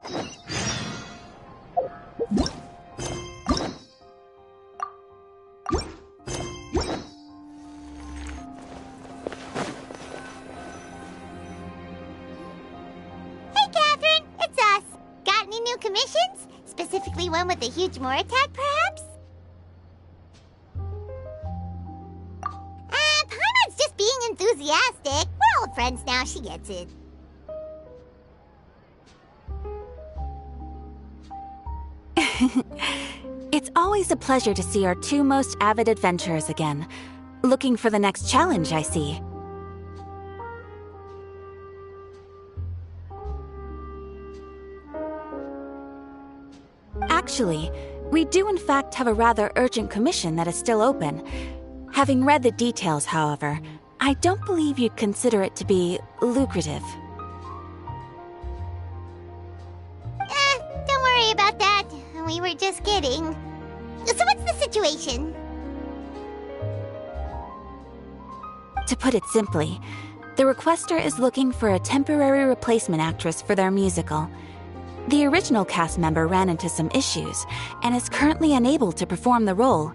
Catherine, it's us. Got any new commissions? Specifically one with a huge more attack, perhaps? Paimon's just being enthusiastic. We're old friends now, she gets it. It's always a pleasure to see our two most avid adventurers again. Looking for the next challenge, I see. Actually, we do in fact have a rather urgent commission that is still open. Having read the details, however, I don't believe you'd consider it to be lucrative. Don't worry about that. We were just kidding. So what's the situation? To put it simply, the requester is looking for a temporary replacement actress for their musical. The original cast member ran into some issues and is currently unable to perform the role.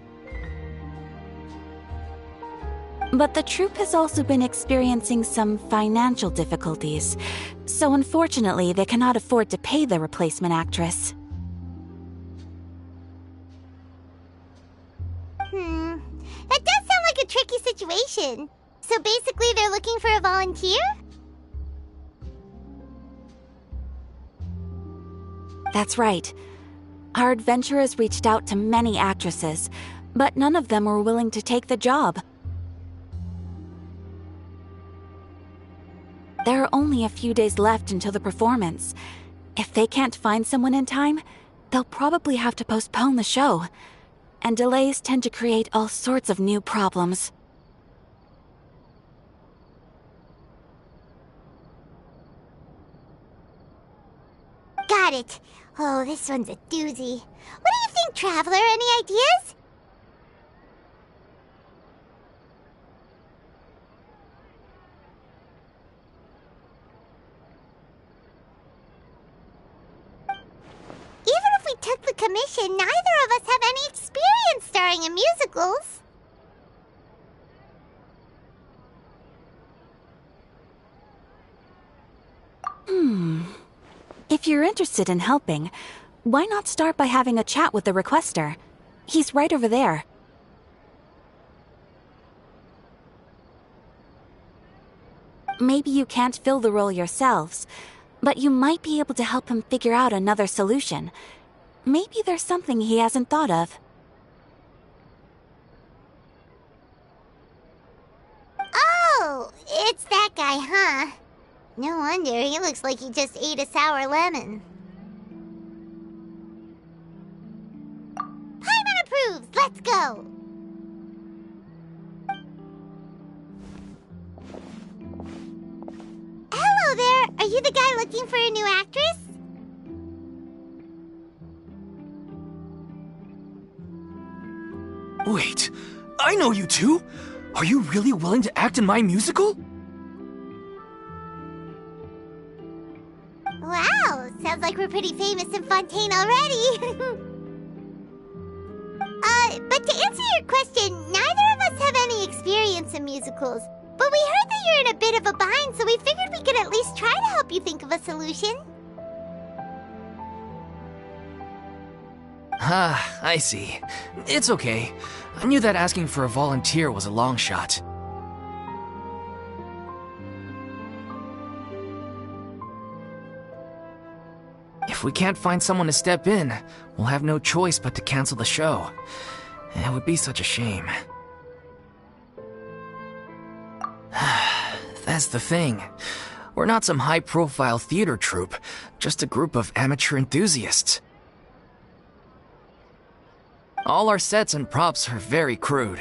But the troupe has also been experiencing some financial difficulties, so unfortunately they cannot afford to pay the replacement actress. That does sound like a tricky situation. So basically they're looking for a volunteer? That's right. Our adventurers reached out to many actresses, but none of them were willing to take the job. There are only a few days left until the performance. If they can't find someone in time, they'll probably have to postpone the show. And delays tend to create all sorts of new problems. Got it. Oh, this one's a doozy. What do you think, Traveler? Any ideas? Even if we took the commission, neither of us have any experience starring in musicals. If you're interested in helping, why not start by having a chat with the requester? He's right over there. Maybe you can't fill the role yourselves, but you might be able to help him figure out another solution. Maybe there's something he hasn't thought of. Oh, it's that guy, huh? No wonder, he looks like he just ate a sour lemon. Paimon approves! Let's go! Hello there! Are you the guy looking for a new actress? Wait, I know you two! Are you really willing to act in my musical? Wow, sounds like we're pretty famous in Fontaine already. But to answer your question, neither of us have any experience in musicals. But we heard that you're in a bit of a bind, so we figured we could at least try to help you think of a solution. Ah, I see. It's okay. I knew that asking for a volunteer was a long shot. If we can't find someone to step in, we'll have no choice but to cancel the show. It would be such a shame. That's the thing. We're not some high-profile theater troupe, just a group of amateur enthusiasts. All our sets and props are very crude.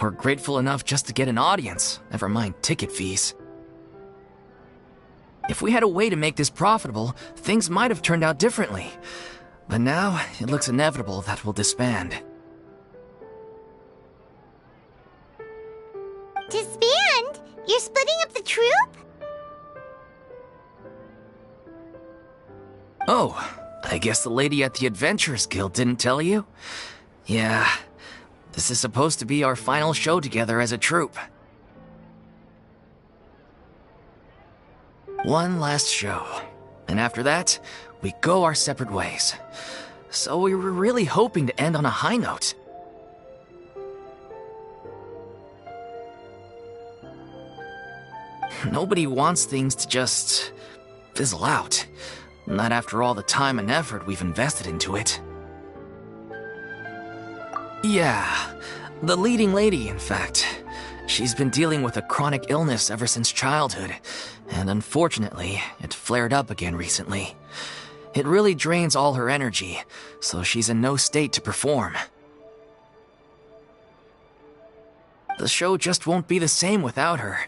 We're grateful enough just to get an audience, never mind ticket fees. If we had a way to make this profitable, things might have turned out differently. But now, it looks inevitable that we'll disband. Disband? You're splitting up the troupe? Oh, I guess the lady at the Adventurers Guild didn't tell you? Yeah, this is supposed to be our final show together as a troupe. One last show, and after that, we go our separate ways. So we were really hoping to end on a high note. Nobody wants things to just fizzle out. Not after all the time and effort we've invested into it. Yeah, the leading lady, in fact. She's been dealing with a chronic illness ever since childhood, and unfortunately, it flared up again recently. It really drains all her energy, so she's in no state to perform. The show just won't be the same without her.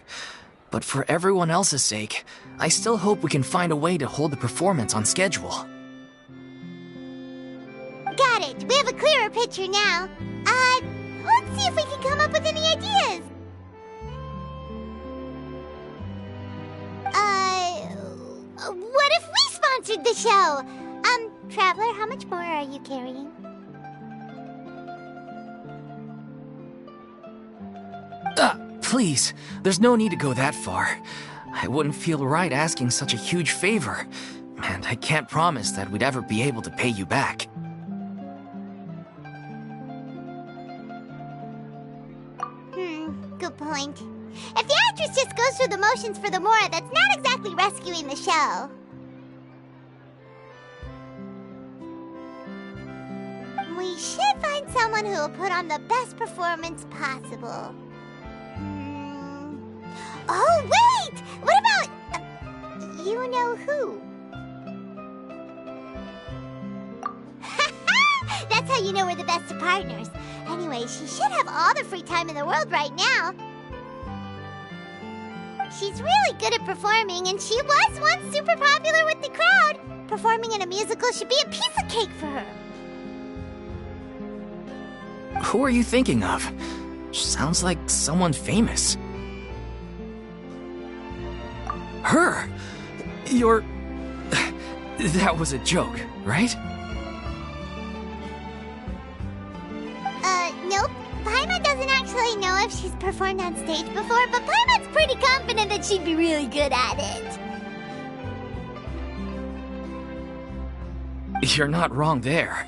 But for everyone else's sake, I still hope we can find a way to hold the performance on schedule. Got it. We have a clearer picture now. Let's see if we can come up with any ideas. What if we sponsored the show? Traveler, how much more are you carrying? Please, there's no need to go that far. I wouldn't feel right asking such a huge favor, and I can't promise that we'd ever be able to pay you back. Good point. If the actress just goes through the motions for the Mora, that's not exactly rescuing the show. We should find someone who will put on the best performance possible. Oh, wait! What about... you know who? That's how you know we're the best of partners. Anyway, she should have all the free time in the world right now. She's really good at performing, and she was once super popular with the crowd. Performing in a musical should be a piece of cake for her. Who are you thinking of? Sounds like someone famous. Her? You're... That was a joke, right? Nope. Paimon doesn't actually know if she's performed on stage before, but Paimon's pretty confident that she'd be really good at it. You're not wrong there.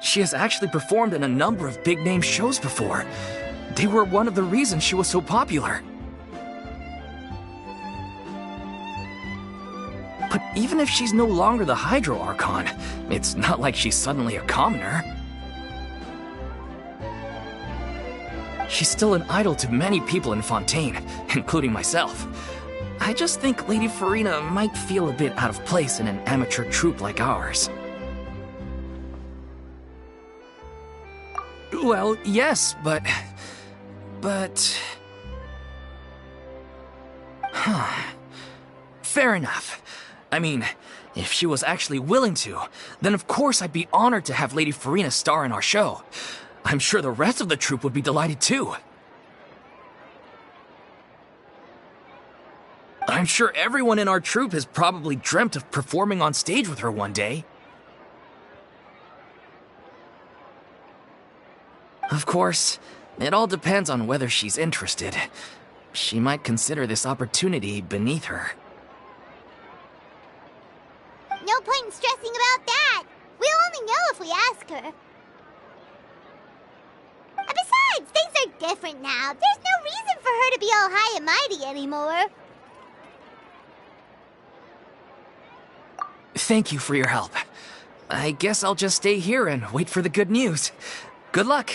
She has actually performed in a number of big-name shows before. They were one of the reasons she was so popular. But even if she's no longer the Hydro Archon, it's not like she's suddenly a commoner. She's still an idol to many people in Fontaine, including myself. I just think Lady Farina might feel a bit out of place in an amateur troupe like ours. Well, yes, but... Fair enough. I mean, if she was actually willing to, then of course I'd be honored to have Lady Farina star in our show. I'm sure the rest of the troupe would be delighted too. I'm sure everyone in our troupe has probably dreamt of performing on stage with her one day. Of course, it all depends on whether she's interested. She might consider this opportunity beneath her. No point in stressing about that. We'll only know if we ask her. Besides, things are different now. There's no reason for her to be all high and mighty anymore. Thank you for your help. I guess I'll just stay here and wait for the good news. Good luck.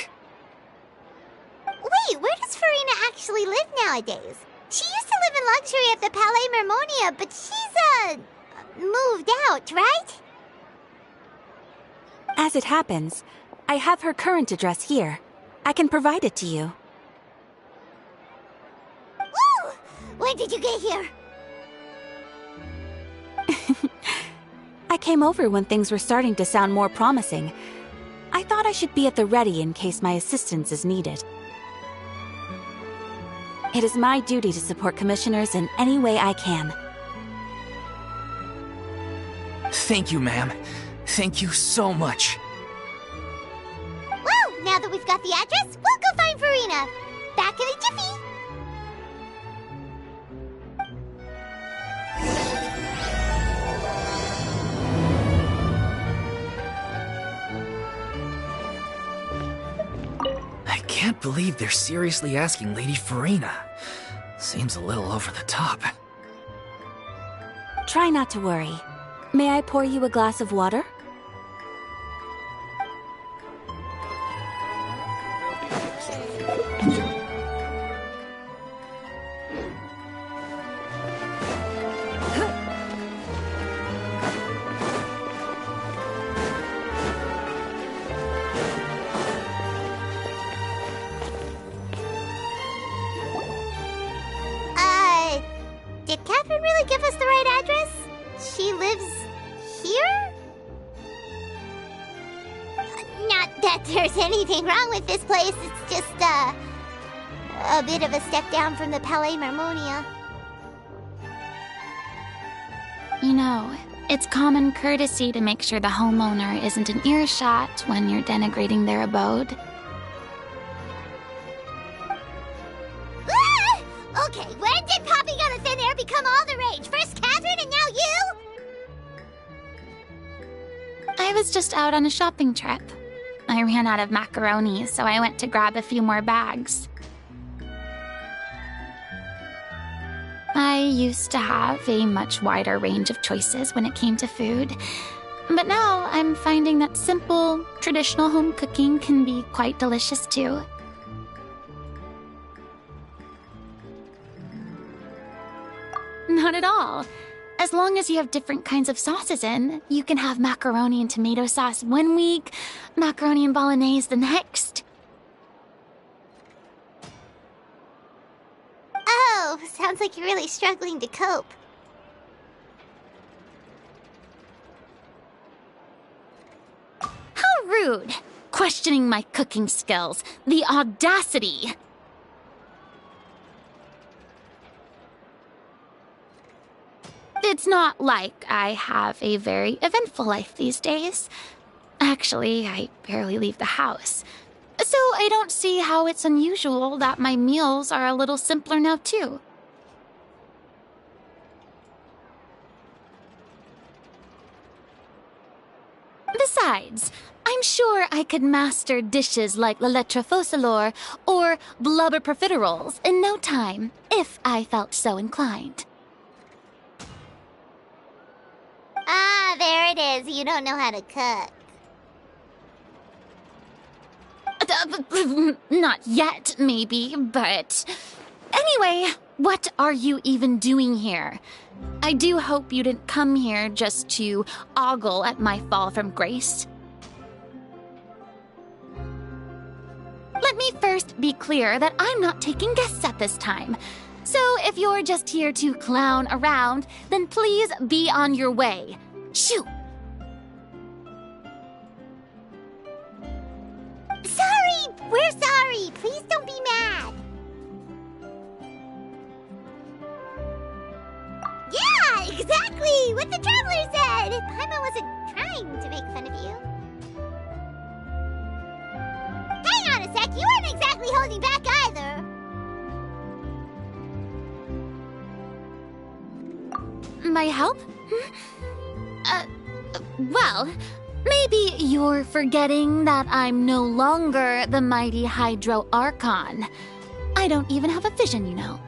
Wait, where does Farina actually live nowadays? She used to live in luxury at the Palais Mermonia, but she's, moved out, right? As it happens, I have her current address here. I can provide it to you. Woo! When did you get here? I came over when things were starting to sound more promising. I thought I should be at the ready in case my assistance is needed. It is my duty to support commissioners in any way I can. Thank you, ma'am. Thank you so much. Well, now that we've got the address, we'll go find Farina. Back in a jiffy. I can't believe they're seriously asking Lady Farina. Seems a little over the top. Try not to worry. May I pour you a glass of water? Did Catherine really give us the right address? She lives here? Not that there's anything wrong with this place, it's just, a bit of a step down from the Palais Marmonia. You know, it's common courtesy to make sure the homeowner isn't in earshot when you're denigrating their abode. Okay, when did popping out of thin air become all the rage? First Catherine and now you? I was just out on a shopping trip. I ran out of macaroni, so I went to grab a few more bags. I used to have a much wider range of choices when it came to food, but now I'm finding that simple, traditional home cooking can be quite delicious too. Not at all. As long as you have different kinds of sauces in, you can have macaroni and tomato sauce one week, macaroni and bolognese the next. Oh, sounds like you're really struggling to cope. How rude! Questioning my cooking skills. The audacity! It's not like I have a very eventful life these days. Actually, I barely leave the house. So I don't see how it's unusual that my meals are a little simpler now, too. Besides, I'm sure I could master dishes like la lettre focilor or blubber profiteroles in no time, if I felt so inclined. Ah, there it is. You don't know how to cook. Not yet, maybe, but... Anyway, what are you even doing here? I do hope you didn't come here just to ogle at my fall from grace. Let me first be clear that I'm not taking guests at this time. So if you're just here to clown around, then please be on your way. Shoo! Sorry! We're sorry! Please don't be mad! Yeah, exactly! What the traveler said! Paimon wasn't trying to make fun of you. Hang on a sec, you weren't exactly holding back either. My help? Well, maybe you're forgetting that I'm no longer the mighty Hydro Archon. I don't even have a vision, you know.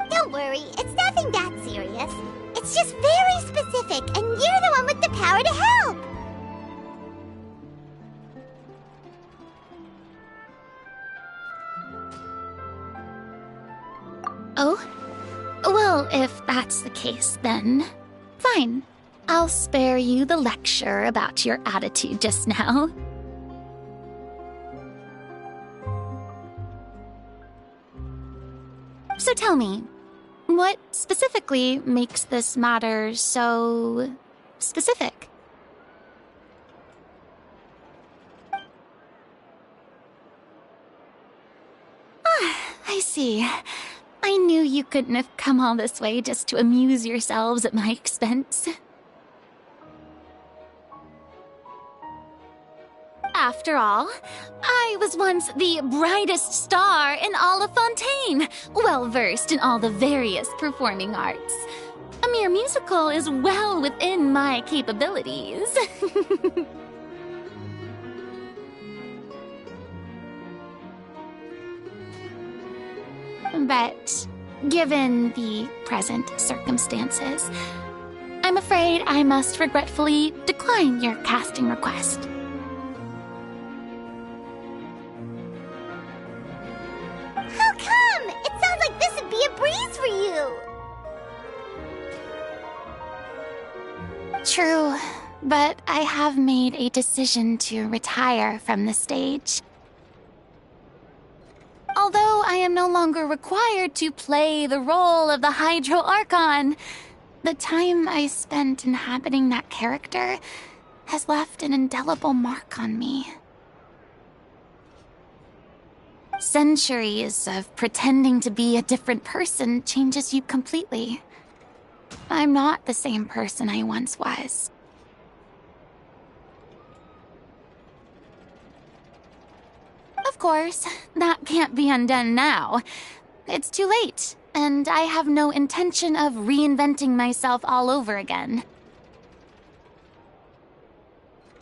Don't worry, it's nothing that serious. It's just very specific, and you're the one with the power to help. Oh? Well, if that's the case, then fine. I'll spare you the lecture about your attitude just now. So tell me, what specifically makes this matter so specific? Ah, I see. I knew you couldn't have come all this way just to amuse yourselves at my expense. After all, I was once the brightest star in all of Fontaine, well-versed in all the various performing arts. A mere musical is well within my capabilities. But given the present circumstances, I'm afraid I must regretfully decline your casting request. How come? It sounds like this would be a breeze for you. True, but I have made a decision to retire from the stage. Although I am no longer required to play the role of the Hydro Archon, the time I spent inhabiting that character has left an indelible mark on me. Centuries of pretending to be a different person changes you completely. I'm not the same person I once was. Of course, that can't be undone now. It's too late, and I have no intention of reinventing myself all over again.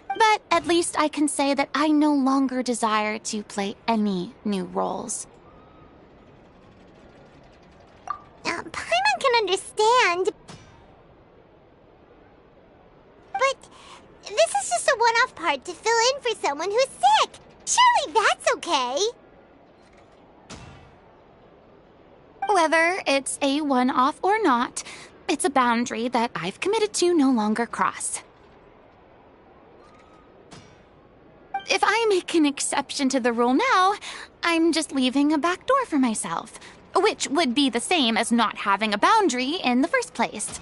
But at least I can say that I no longer desire to play any new roles. Paimon can understand. But this is just a one-off part to fill in for someone who's sick. Surely that's okay. Whether it's a one-off or not, it's a boundary that I've committed to no longer cross. If I make an exception to the rule now, I'm just leaving a back door for myself, which would be the same as not having a boundary in the first place.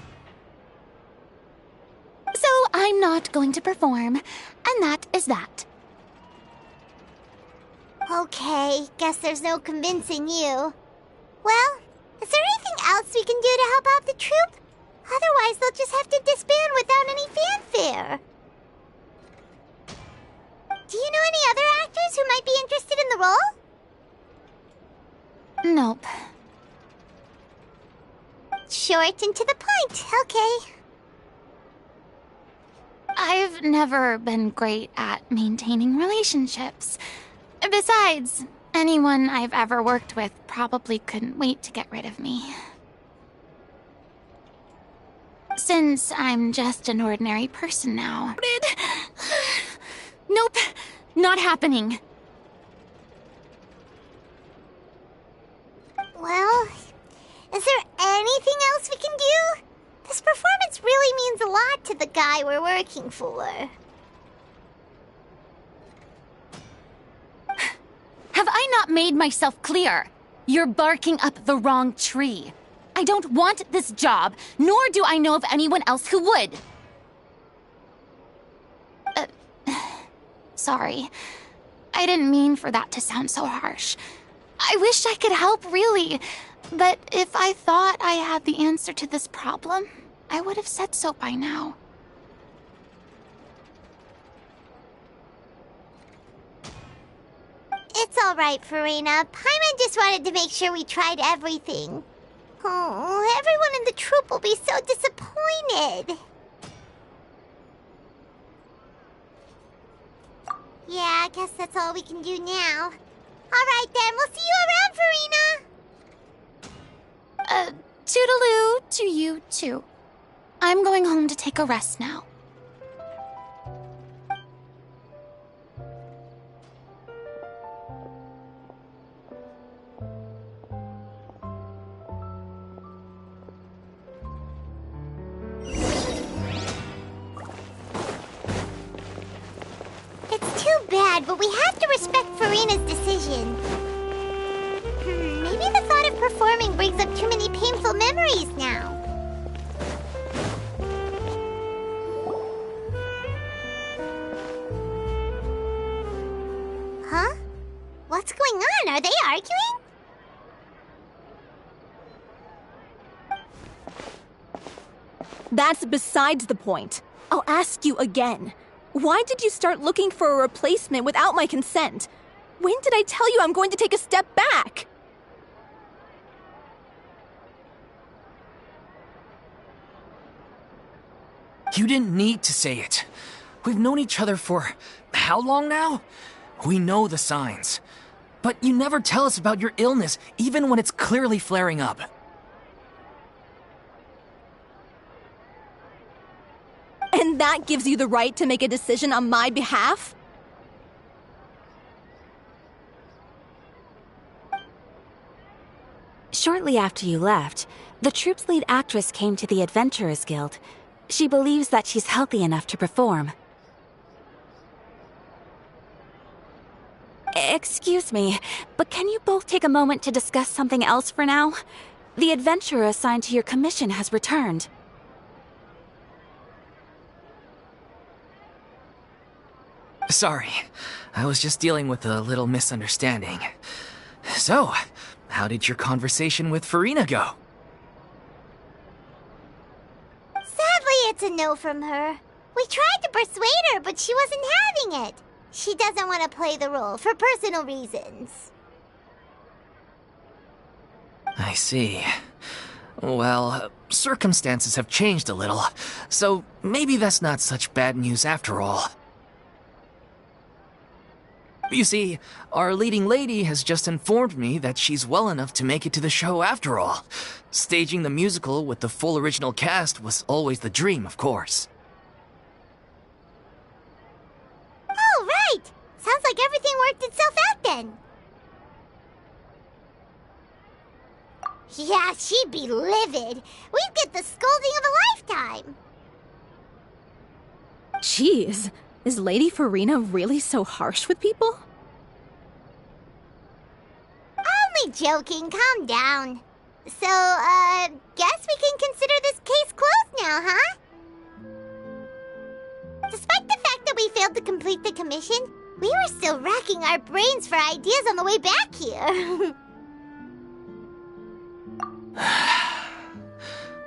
So I'm not going to perform, and that is that. Okay, guess there's no convincing you. Well, is there anything else we can do to help out the troupe? Otherwise, they'll just have to disband without any fanfare. Do you know any other actors who might be interested in the role? Nope. Short and to the point, okay. I've never been great at maintaining relationships. Besides, anyone I've ever worked with probably couldn't wait to get rid of me. Since I'm just an ordinary person now. Nope, not happening. Well, is there anything else we can do? This performance really means a lot to the guy we're working for. Have I not made myself clear? You're barking up the wrong tree. I don't want this job, nor do I know of anyone else who would. Sorry. I didn't mean for that to sound so harsh. I wish I could help, really. But if I thought I had the answer to this problem, I would have said so by now. It's all right, Farina. Paimon just wanted to make sure we tried everything. Oh, everyone in the troupe will be so disappointed. Yeah, I guess that's all we can do now. All right, then. We'll see you around, Farina. Toodaloo to you, too. I'm going home to take a rest now. It's too bad, but we have to respect Farina's decision. Maybe the thought of performing brings up too many painful memories now. Huh? What's going on? Are they arguing? That's besides the point. I'll ask you again. Why did you start looking for a replacement without my consent? When did I tell you I'm going to take a step back? You didn't need to say it. We've known each other for how long now? We know the signs. But you never tell us about your illness, even when it's clearly flaring up. And that gives you the right to make a decision on my behalf? Shortly after you left, the troupe's lead actress came to the Adventurers Guild. She believes that she's healthy enough to perform. Excuse me, but can you both take a moment to discuss something else for now? The adventurer assigned to your commission has returned. Sorry, I was just dealing with a little misunderstanding. So, how did your conversation with Farina go? Sadly, it's a no from her. We tried to persuade her, but she wasn't having it. She doesn't want to play the role for personal reasons. I see. Well, circumstances have changed a little, so maybe that's not such bad news after all. You see, our leading lady has just informed me that she's well enough to make it to the show after all. Staging the musical with the full original cast was always the dream, of course. Oh, right! Sounds like everything worked itself out then. Yeah, she'd be livid. We'd get the scolding of a lifetime. Jeez, is Lady Farina really so harsh with people? Only joking, calm down. So, guess we can consider this case closed now, huh? Despite the fact that we failed to complete the commission, we were still racking our brains for ideas on the way back here.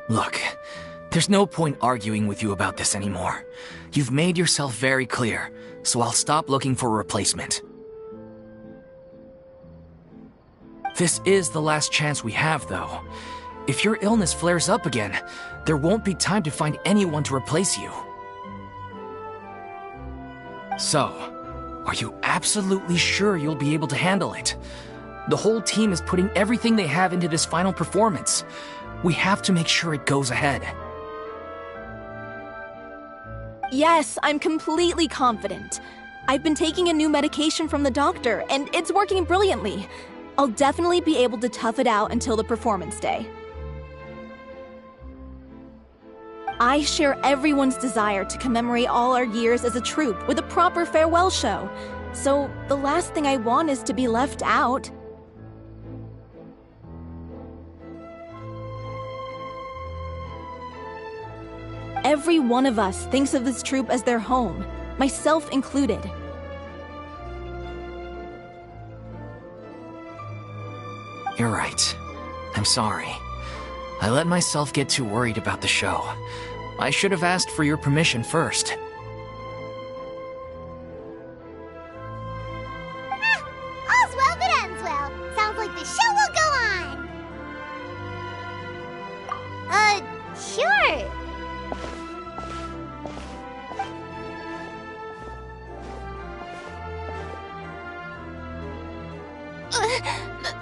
Look, there's no point arguing with you about this anymore. You've made yourself very clear, so I'll stop looking for a replacement. This is the last chance we have, though. If your illness flares up again, there won't be time to find anyone to replace you. So, are you absolutely sure you'll be able to handle it? The whole team is putting everything they have into this final performance. We have to make sure it goes ahead. Yes, I'm completely confident. I've been taking a new medication from the doctor, and it's working brilliantly. I'll definitely be able to tough it out until the performance day. I share everyone's desire to commemorate all our years as a troupe with a proper farewell show. So the last thing I want is to be left out. Every one of us thinks of this troupe as their home, myself included. You're right. I'm sorry. I let myself get too worried about the show. I should have asked for your permission first. All's well that ends well. Sounds like the show will go on. Sure.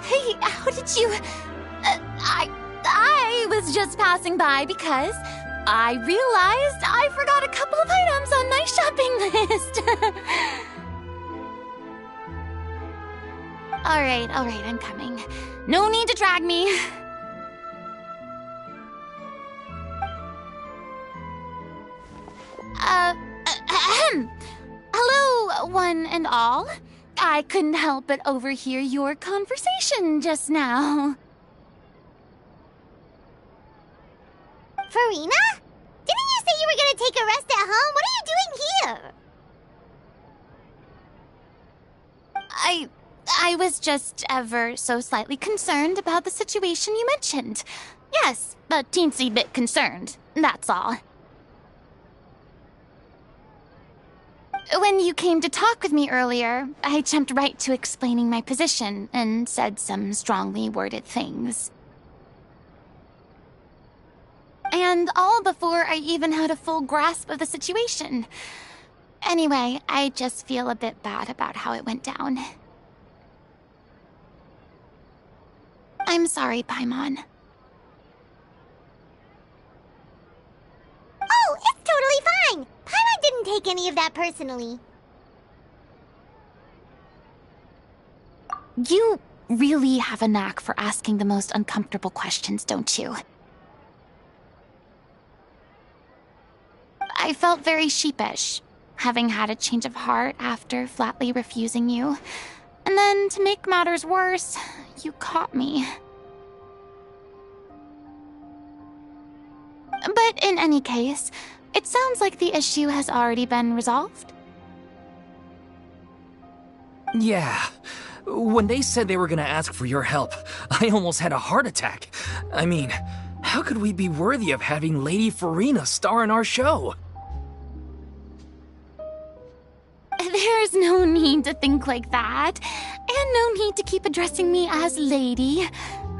Hey, how did you... I was just passing by because I realized I forgot a couple of items on my shopping list. All right, I'm coming. No need to drag me. Hello, one and all. I couldn't help but overhear your conversation just now. Farina? Didn't you say you were gonna take a rest at home? What are you doing here? I was just ever so slightly concerned about the situation you mentioned. Yes, a teensy bit concerned. That's all. When you came to talk with me earlier, I jumped right to explaining my position and said some strongly worded things. And all before I even had a full grasp of the situation. Anyway, I just feel a bit bad about how it went down. I'm sorry, Paimon. Oh, it's totally fine! Paimon didn't take any of that personally. You really have a knack for asking the most uncomfortable questions, don't you? I felt very sheepish, having had a change of heart after flatly refusing you. And then, to make matters worse, you caught me. But in any case, it sounds like the issue has already been resolved. Yeah. When they said they were gonna ask for your help, I almost had a heart attack. I mean, how could we be worthy of having Lady Farina star in our show? There's no need to think like that, and no need to keep addressing me as Lady.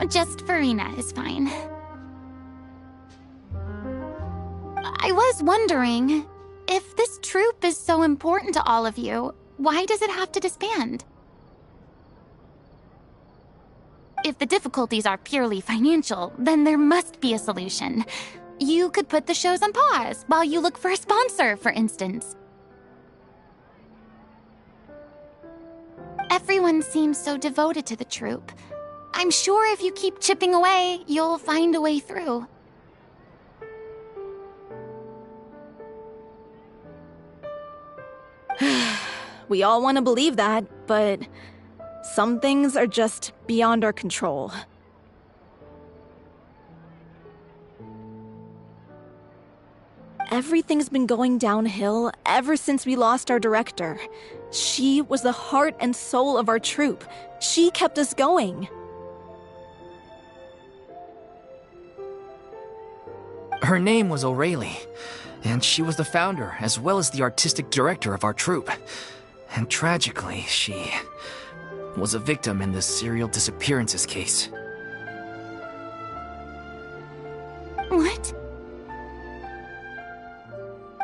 Just Farina is fine. I was wondering, if this troupe is so important to all of you, why does it have to disband? If the difficulties are purely financial, then there must be a solution. You could put the shows on pause while you look for a sponsor, for instance. Everyone seems so devoted to the troupe. I'm sure if you keep chipping away, you'll find a way through. We all want to believe that, but some things are just beyond our control. Everything's been going downhill ever since we lost our director. She was the heart and soul of our troupe. She kept us going. Her name was O'Reilly, and she was the founder as well as the artistic director of our troupe. And tragically, she was a victim in the serial disappearances case. What?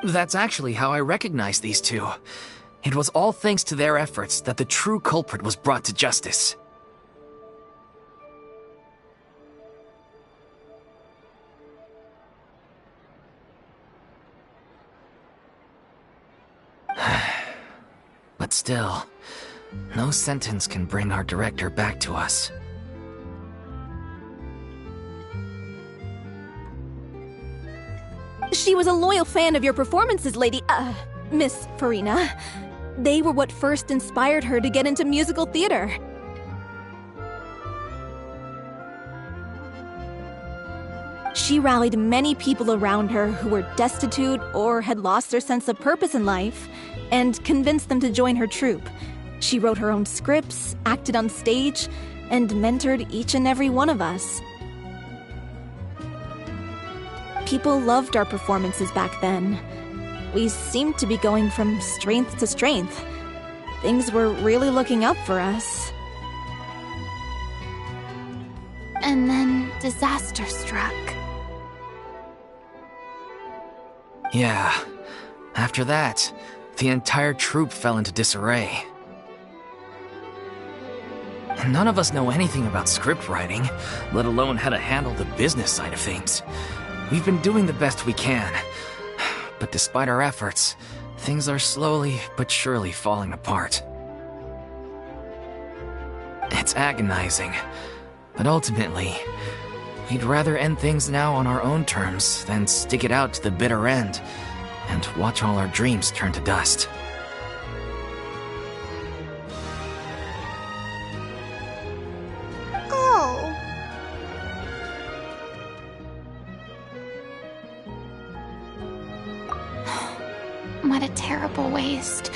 That's actually how I recognized these two. It was all thanks to their efforts that the true culprit was brought to justice. But still, no sentence can bring our director back to us. She was a loyal fan of your performances, Miss Farina. They were what first inspired her to get into musical theater. She rallied many people around her who were destitute or had lost their sense of purpose in life, and convinced them to join her troupe. She wrote her own scripts, acted on stage, and mentored each and every one of us. People loved our performances back then. We seemed to be going from strength to strength. Things were really looking up for us. And then disaster struck. Yeah. After that, the entire troupe fell into disarray. None of us know anything about script writing, let alone how to handle the business side of things. We've been doing the best we can, but despite our efforts, things are slowly but surely falling apart. It's agonizing, but ultimately, we'd rather end things now on our own terms than stick it out to the bitter end and watch all our dreams turn to dust. Oh. What a terrible waste.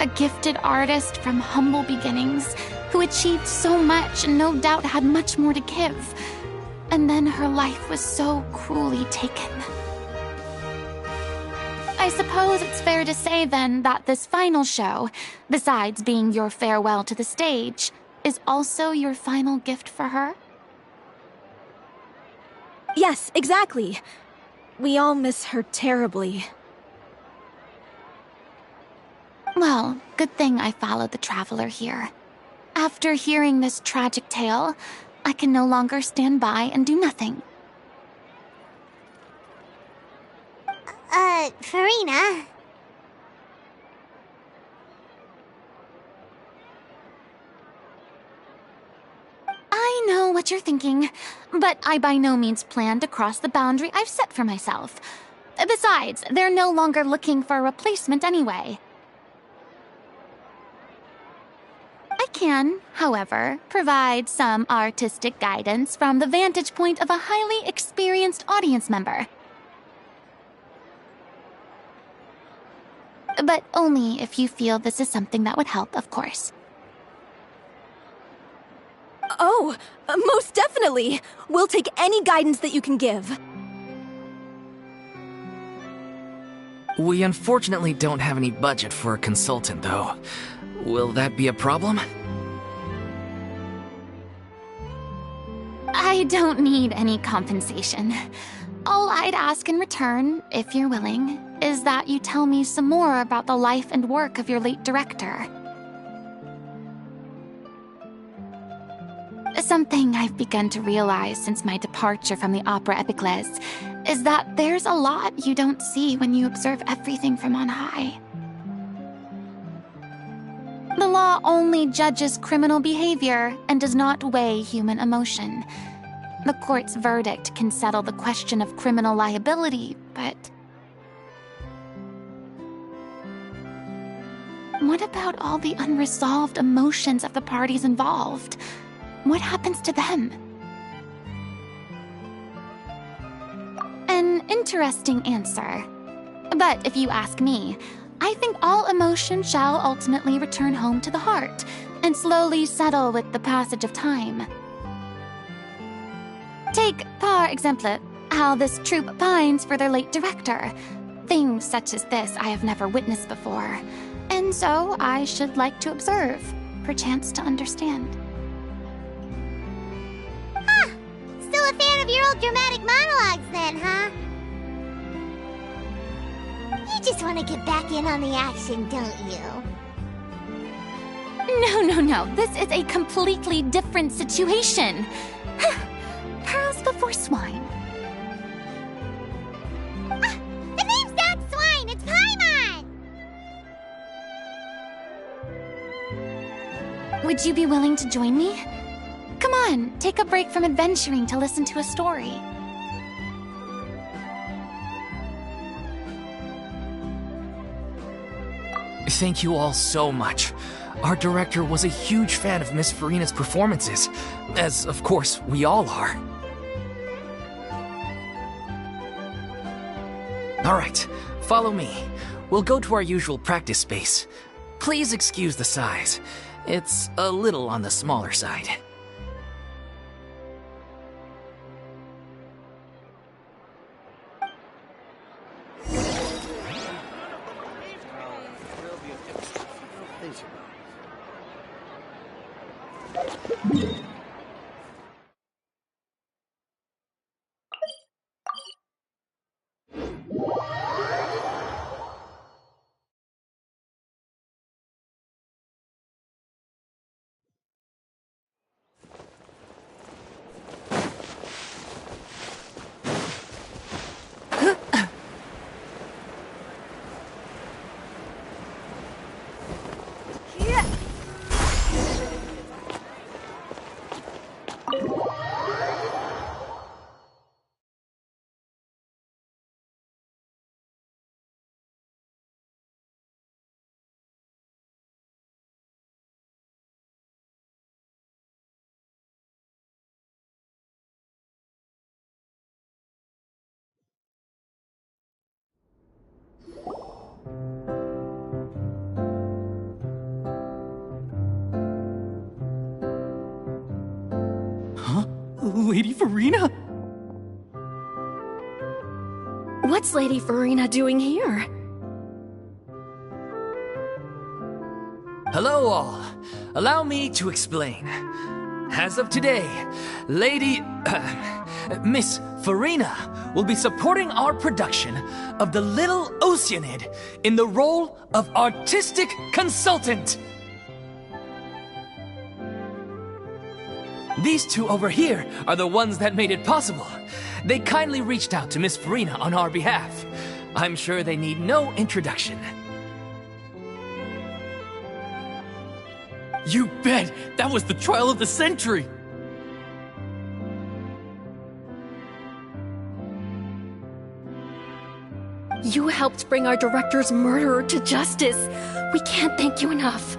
A gifted artist from humble beginnings who achieved so much and no doubt had much more to give. And then her life was so cruelly taken. I suppose it's fair to say then that this final show, besides being your farewell to the stage, is also your final gift for her? Yes, exactly. We all miss her terribly. Well, good thing I followed the Traveler here. After hearing this tragic tale, I can no longer stand by and do nothing. Farina. I know what you're thinking, but I by no means plan to cross the boundary I've set for myself. Besides, they're no longer looking for a replacement anyway. I can, however, provide some artistic guidance from the vantage point of a highly experienced audience member. But only if you feel this is something that would help, of course. Oh, most definitely! We'll take any guidance that you can give. We unfortunately don't have any budget for a consultant, though. Will that be a problem? I don't need any compensation. All I'd ask in return, if you're willing, is that you tell me some more about the life and work of your late director. Something I've begun to realize since my departure from the Opera Epiclese is that there's a lot you don't see when you observe everything from on high. The law only judges criminal behavior and does not weigh human emotion. The court's verdict can settle the question of criminal liability, but... what about all the unresolved emotions of the parties involved? What happens to them? An interesting answer. But if you ask me, I think all emotion shall ultimately return home to the heart and slowly settle with the passage of time. Take, par exemple, how this troupe pines for their late director. Things such as this I have never witnessed before, and so I should like to observe, perchance to understand. Still a fan of your old dramatic monologues then, huh? You just want to get back in on the action, don't you? No. This is a completely different situation. Pearls before swine. The name's not Swine, it's Paimon! Would you be willing to join me? Come on, take a break from adventuring to listen to a story. Thank you all so much. Our director was a huge fan of Miss Farina's performances, as of course we all are. Alright, follow me. We'll go to our usual practice space. Please excuse the size. It's a little on the smaller side. Lady Farina? What's Lady Farina doing here? Hello all. Allow me to explain. As of today, Miss Farina will be supporting our production of The Little Oceanid in the role of artistic consultant. These two over here are the ones that made it possible. They kindly reached out to Miss Farina on our behalf. I'm sure they need no introduction. You bet! That was the trial of the century! You helped bring our director's murderer to justice. We can't thank you enough.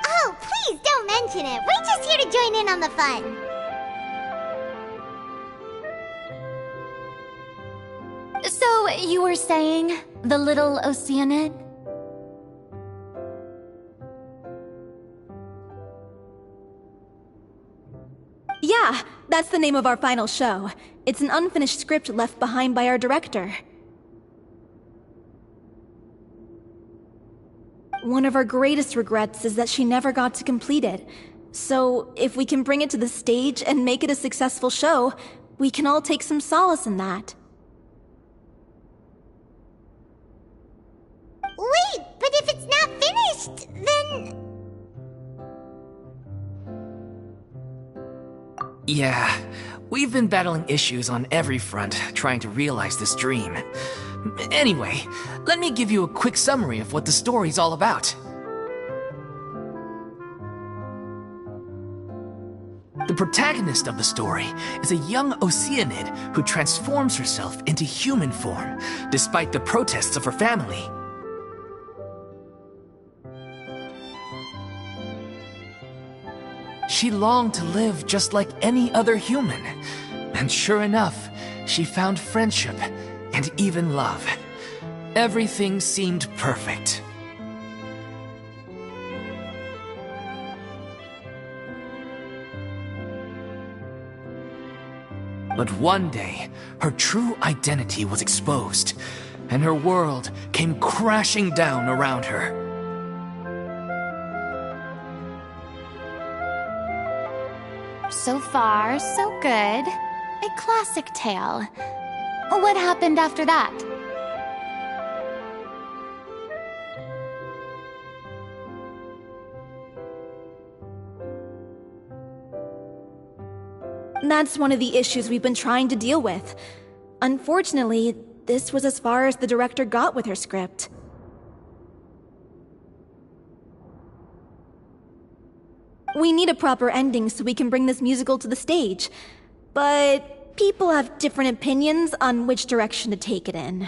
Oh, please don't mention it. We're just here to join in on the fun. So, you were saying the Little Oceanid? Yeah, that's the name of our final show. It's an unfinished script left behind by our director. One of our greatest regrets is that she never got to complete it. So, if we can bring it to the stage and make it a successful show, we can all take some solace in that. Wait, but if it's not finished, then... Yeah, we've been battling issues on every front, trying to realize this dream. Anyway, let me give you a quick summary of what the story's all about. The protagonist of the story is a young Oceanid who transforms herself into human form, despite the protests of her family. She longed to live just like any other human. And sure enough, she found friendship and even love. Everything seemed perfect. But one day, her true identity was exposed, and her world came crashing down around her. So far, so good. A classic tale. What happened after that? That's one of the issues we've been trying to deal with. Unfortunately, this was as far as the director got with her script. We need a proper ending so we can bring this musical to the stage. But people have different opinions on which direction to take it in.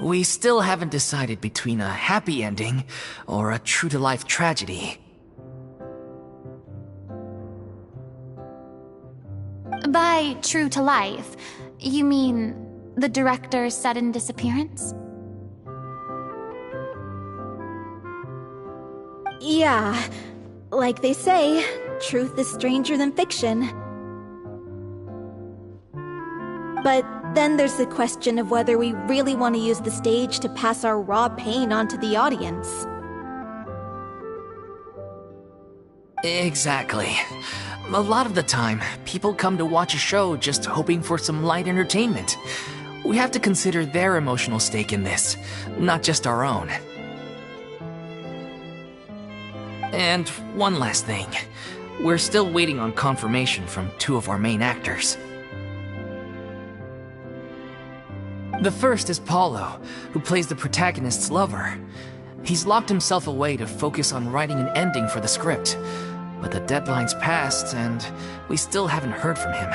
We still haven't decided between a happy ending or a true-to-life tragedy. By true to life, you mean the director's sudden disappearance? Yeah, like they say, truth is stranger than fiction. But then there's the question of whether we really want to use the stage to pass our raw pain onto the audience. Exactly. A lot of the time, people come to watch a show just hoping for some light entertainment. We have to consider their emotional stake in this, not just our own. And one last thing. We're still waiting on confirmation from two of our main actors. The first is Paulo, who plays the protagonist's lover. He's locked himself away to focus on writing an ending for the script, but the deadline's passed and we still haven't heard from him.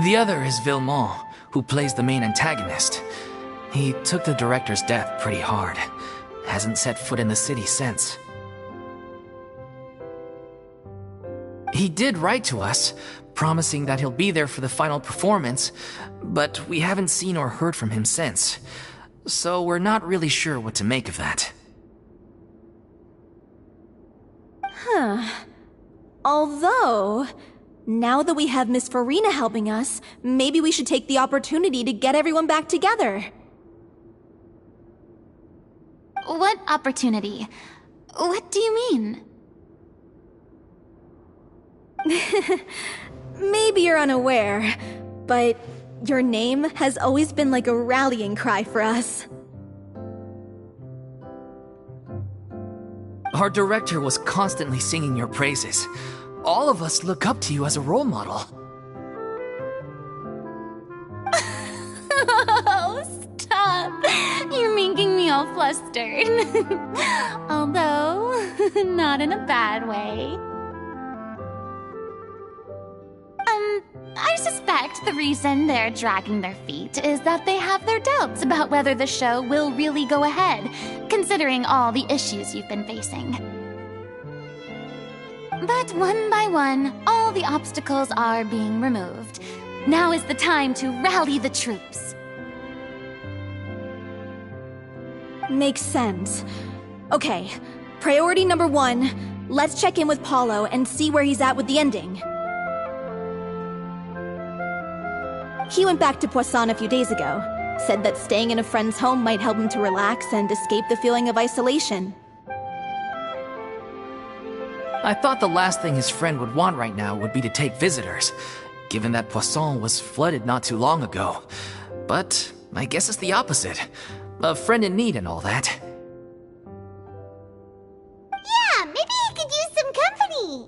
The other is Villemont, who plays the main antagonist. He took the director's death pretty hard. Hasn't set foot in the city since. He did write to us, promising that he'll be there for the final performance, but we haven't seen or heard from him since. So we're not really sure what to make of that. Although, Now that we have Miss Farina helping us, maybe we should take the opportunity to get everyone back together. What opportunity? What do you mean? Maybe you're unaware, but your name has always been like a rallying cry for us. Our director was constantly singing your praises. All of us look up to you as a role model. Oh, stop! You're making me all flustered. Although, not in a bad way. I suspect the reason they're dragging their feet is that they have their doubts about whether the show will really go ahead, considering all the issues you've been facing. But one by one, all the obstacles are being removed. Now is the time to rally the troops. Makes sense. Okay, priority number 1, let's check in with Paulo and see where he's at with the ending. He went back to Poisson a few days ago, said that staying in a friend's home might help him to relax and escape the feeling of isolation. I thought the last thing his friend would want right now would be to take visitors, given that Poisson was flooded not too long ago. But I guess it's the opposite. A friend in need and all that. Yeah, maybe he could use some company.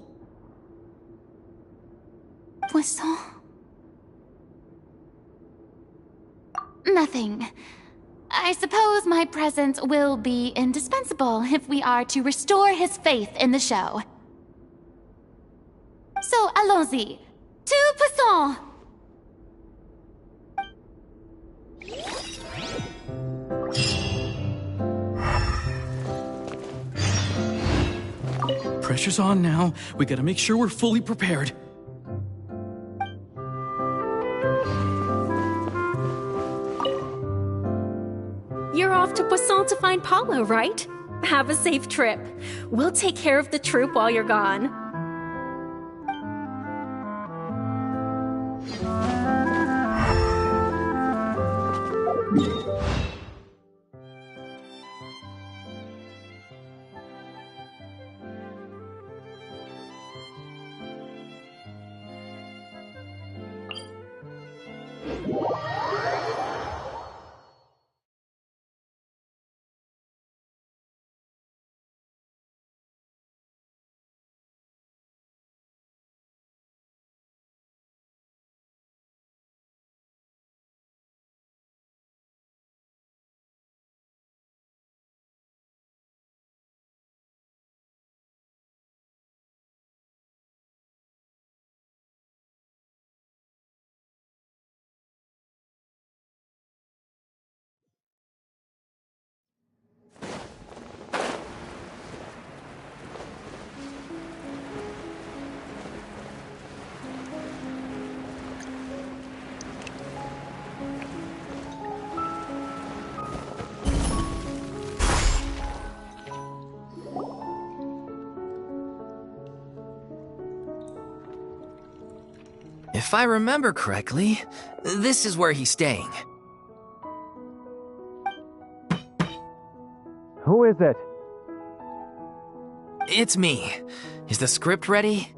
Poisson? Nothing. I suppose my presence will be indispensable if we are to restore his faith in the show. So, allons-y. To Poisson! Pressure's on now. We gotta make sure we're fully prepared. You're off to Poisson to find Paulo, right? Have a safe trip. We'll take care of the troop while you're gone. If I remember correctly, this is where he's staying. Who is it? It's me. Is the script ready?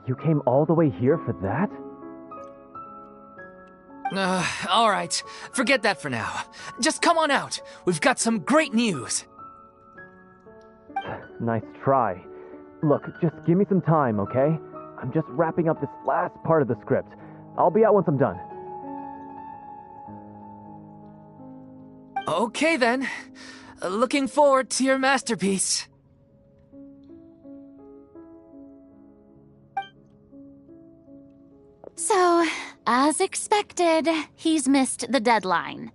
You came all the way here for that? Alright. Forget that for now. Just come on out. We've got some great news. Nice try. Look, just give me some time, okay? I'm just wrapping up this last part of the script. I'll be out once I'm done. Okay then. Looking forward to your masterpiece. So, as expected, he's missed the deadline.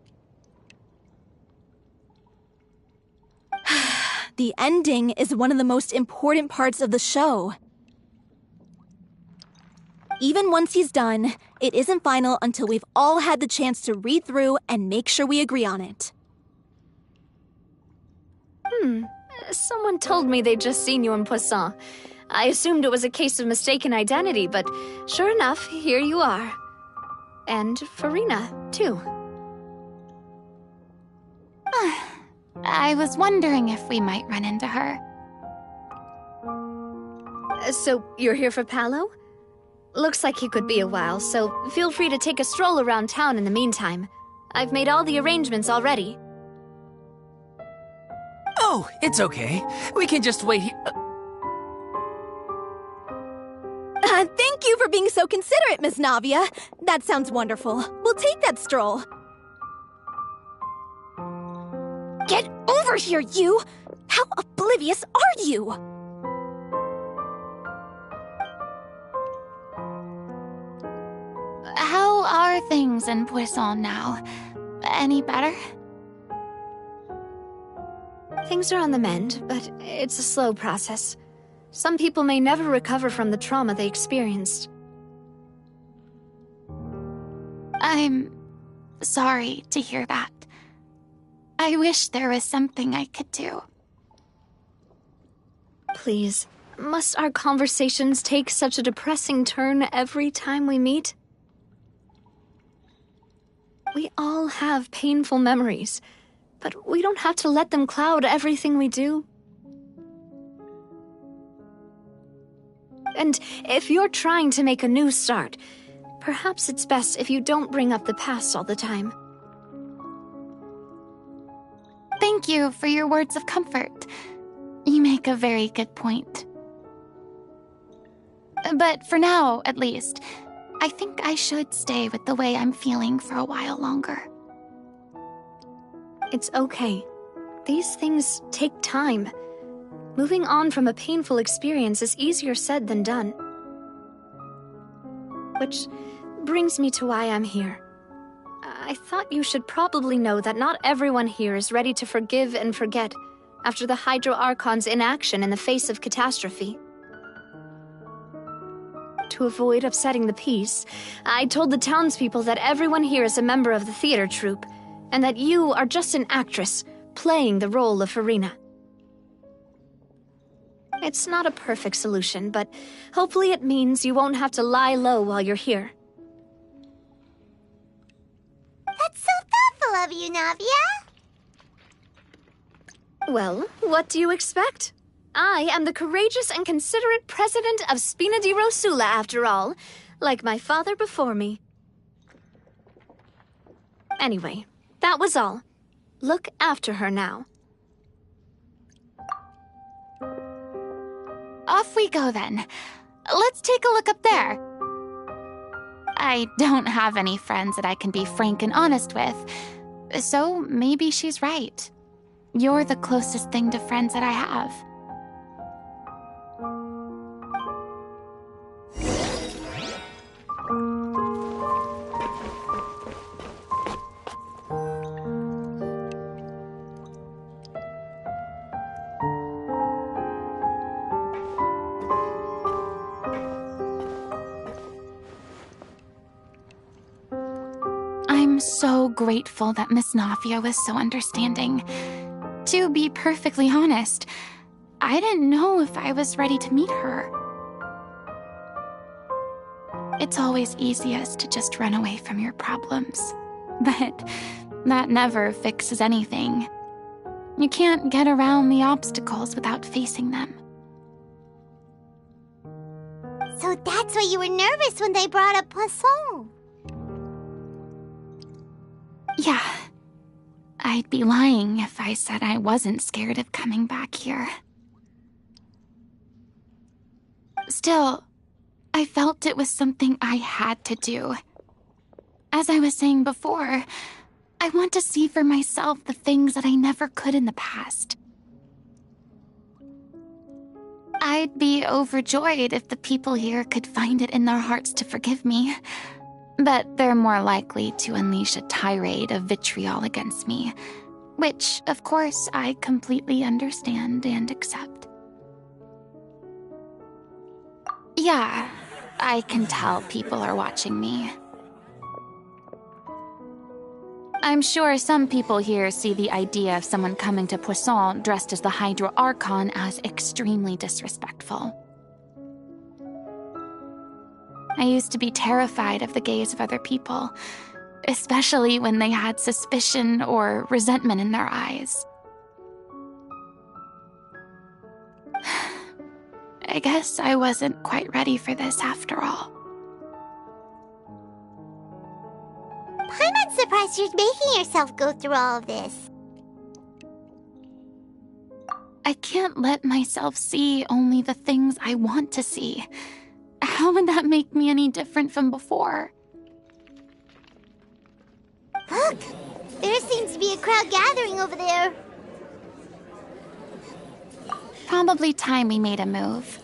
The ending is one of the most important parts of the show. Even once he's done, it isn't final until we've all had the chance to read through and make sure we agree on it. Someone told me they'd just seen you in Poisson. I assumed it was a case of mistaken identity, but sure enough, here you are. And Farina, too. I was wondering if we might run into her. So, you're here for Paolo? Looks like he could be a while, so feel free to take a stroll around town in the meantime. I've made all the arrangements already. Oh, it's okay. We can just wait here. Thank you for being so considerate, Miss Navia. That sounds wonderful. We'll take that stroll. Get over here, you! How oblivious are you? How are things in Poisson now? Any better? Things are on the mend, but it's a slow process. Some people may never recover from the trauma they experienced. I'm sorry to hear that. I wish there was something I could do. Please, must our conversations take such a depressing turn every time we meet? We all have painful memories, but we don't have to let them cloud everything we do. And if you're trying to make a new start, perhaps it's best if you don't bring up the past all the time. Thank you for your words of comfort. You make a very good point. But for now, at least, I think I should stay with the way I'm feeling for a while longer. It's okay. These things take time. Moving on from a painful experience is easier said than done. Which brings me to why I'm here. I thought you should probably know that not everyone here is ready to forgive and forget after the Hydro Archon's inaction in the face of catastrophe. To avoid upsetting the peace, I told the townspeople that everyone here is a member of the theater troupe, and that you are just an actress playing the role of Farina. It's not a perfect solution, but hopefully it means you won't have to lie low while you're here. That's so thoughtful of you, Navia. Well, what do you expect? I am the courageous and considerate president of Spina di Rosula, after all, like my father before me. Anyway, that was all. Look after her now. Off we go then. Let's take a look up there. I don't have any friends that I can be frank and honest with, so maybe she's right. You're the closest thing to friends that I have. I'm so grateful that Miss Navia was so understanding. To be perfectly honest, I didn't know if I was ready to meet her. It's always easiest to just run away from your problems, but that never fixes anything. You can't get around the obstacles without facing them. So that's why you were nervous when they brought up Poisson. Yeah. I'd be lying if I said I wasn't scared of coming back here. Still, I felt it was something I had to do. As I was saying before, I want to see for myself the things that I never could in the past. I'd be overjoyed if the people here could find it in their hearts to forgive me. But they're more likely to unleash a tirade of vitriol against me, which, of course, I completely understand and accept. Yeah, I can tell people are watching me. I'm sure some people here see the idea of someone coming to Poisson dressed as the Hydro Archon as extremely disrespectful. I used to be terrified of the gaze of other people, especially when they had suspicion or resentment in their eyes. I guess I wasn't quite ready for this after all. I'm not surprised you're making yourself go through all of this. I can't let myself see only the things I want to see. How would that make me any different from before? Look! There seems to be a crowd gathering over there. Probably time we made a move.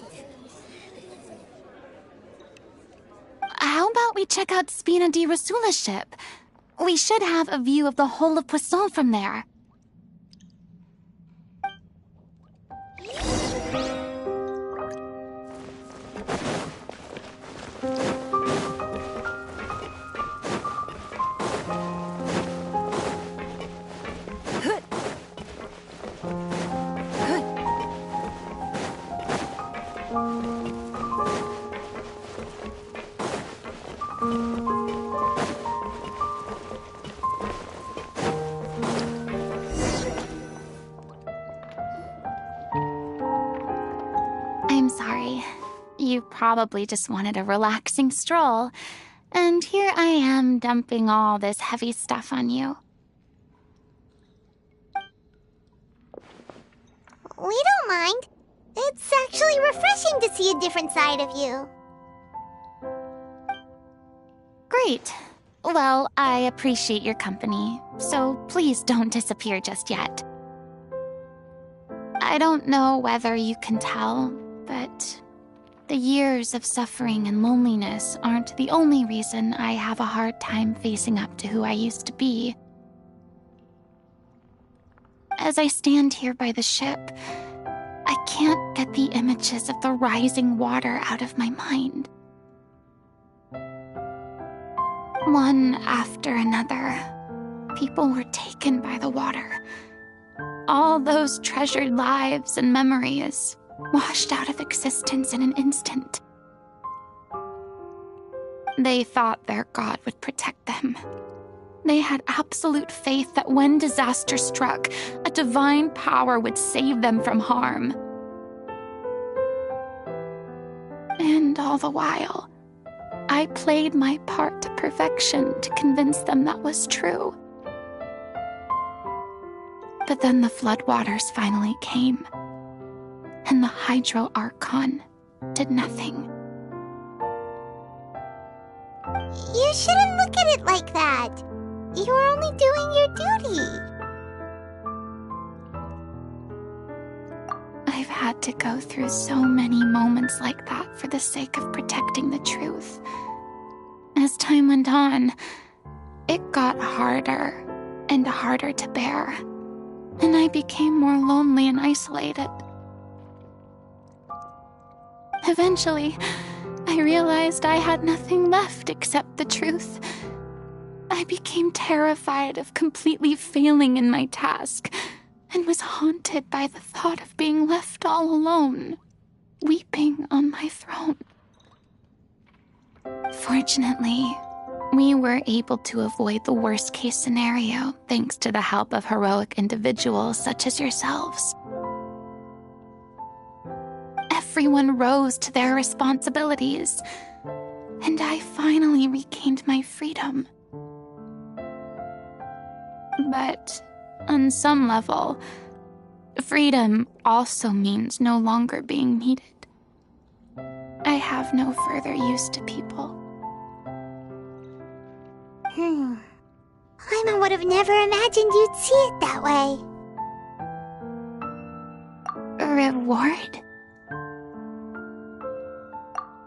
How about we check out Spina di Rasula's ship? We should have a view of the whole of Poisson from there. I'm sorry. You probably just wanted a relaxing stroll, and here I am dumping all this heavy stuff on you. We don't mind. It's actually refreshing to see a different side of you. Great. Well, I appreciate your company, so please don't disappear just yet. I don't know whether you can tell, but the years of suffering and loneliness aren't the only reason I have a hard time facing up to who I used to be. As I stand here by the ship, I can't get the images of the rising water out of my mind. One after another, people were taken by the water. All those treasured lives and memories washed out of existence in an instant. They thought their god would protect them. They had absolute faith that when disaster struck, a divine power would save them from harm. And all the while, I played my part to perfection to convince them that was true. But then the floodwaters finally came, and the Hydro Archon did nothing. You shouldn't look at it like that. You were only doing your duty. I've had to go through so many moments like that for the sake of protecting the truth. As time went on, it got harder and harder to bear, and I became more lonely and isolated. Eventually, I realized I had nothing left except the truth. I became terrified of completely failing in my task, and was haunted by the thought of being left all alone, weeping on my throne. Fortunately, we were able to avoid the worst-case scenario thanks to the help of heroic individuals such as yourselves. Everyone rose to their responsibilities, and I finally regained my freedom. But on some level, freedom also means no longer being needed. I have no further use to people. I would have never imagined you'd see it that way. A reward?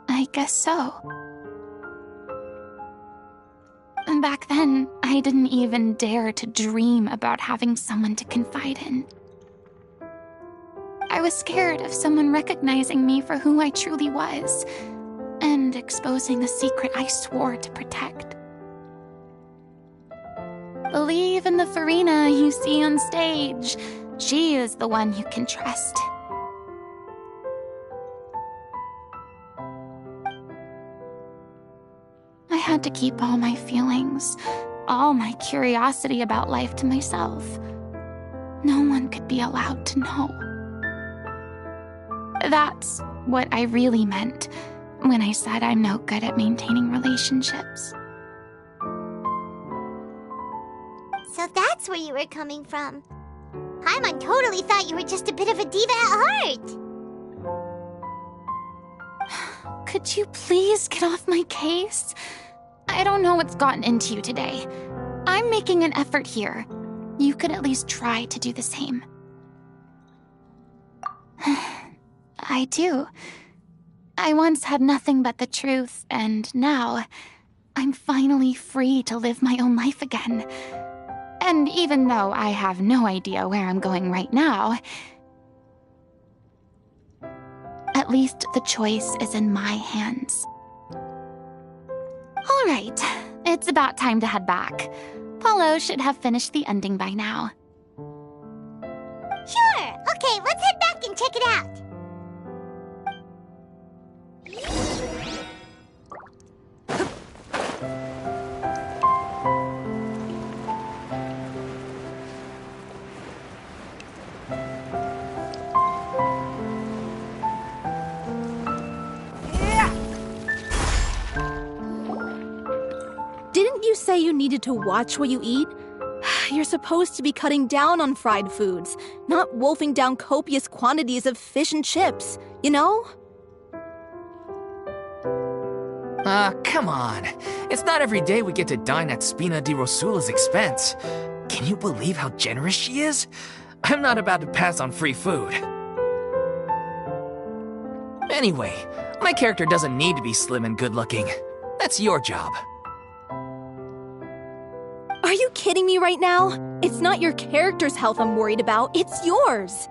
I guess so. Back then, I didn't even dare to dream about having someone to confide in. I was scared of someone recognizing me for who I truly was, and exposing the secret I swore to protect. Believe in the Farina you see on stage. She is the one you can trust. had to keep all my feelings, all my curiosity about life to myself. No one could be allowed to know. That's what I really meant when I said I'm no good at maintaining relationships. So that's where you were coming from. Paimon totally thought you were just a bit of a diva at heart. Could you please get off my case? I don't know what's gotten into you today. I'm making an effort here. You could at least try to do the same. I do. I once had nothing but the truth, and now I'm finally free to live my own life again. And even though I have no idea where I'm going right now, at least the choice is in my hands. All right, it's about time to head back. Paulo should have finished the ending by now. Sure! Okay, let's head back and check it out. Didn't you say you needed to watch what you eat? You're supposed to be cutting down on fried foods, not wolfing down copious quantities of fish and chips, you know? Come on. It's not every day we get to dine at Spina di Rosula's expense. Can you believe how generous she is? I'm not about to pass on free food. Anyway, my character doesn't need to be slim and good-looking. That's your job. Are you kidding me right now? It's not your character's health I'm worried about, it's yours.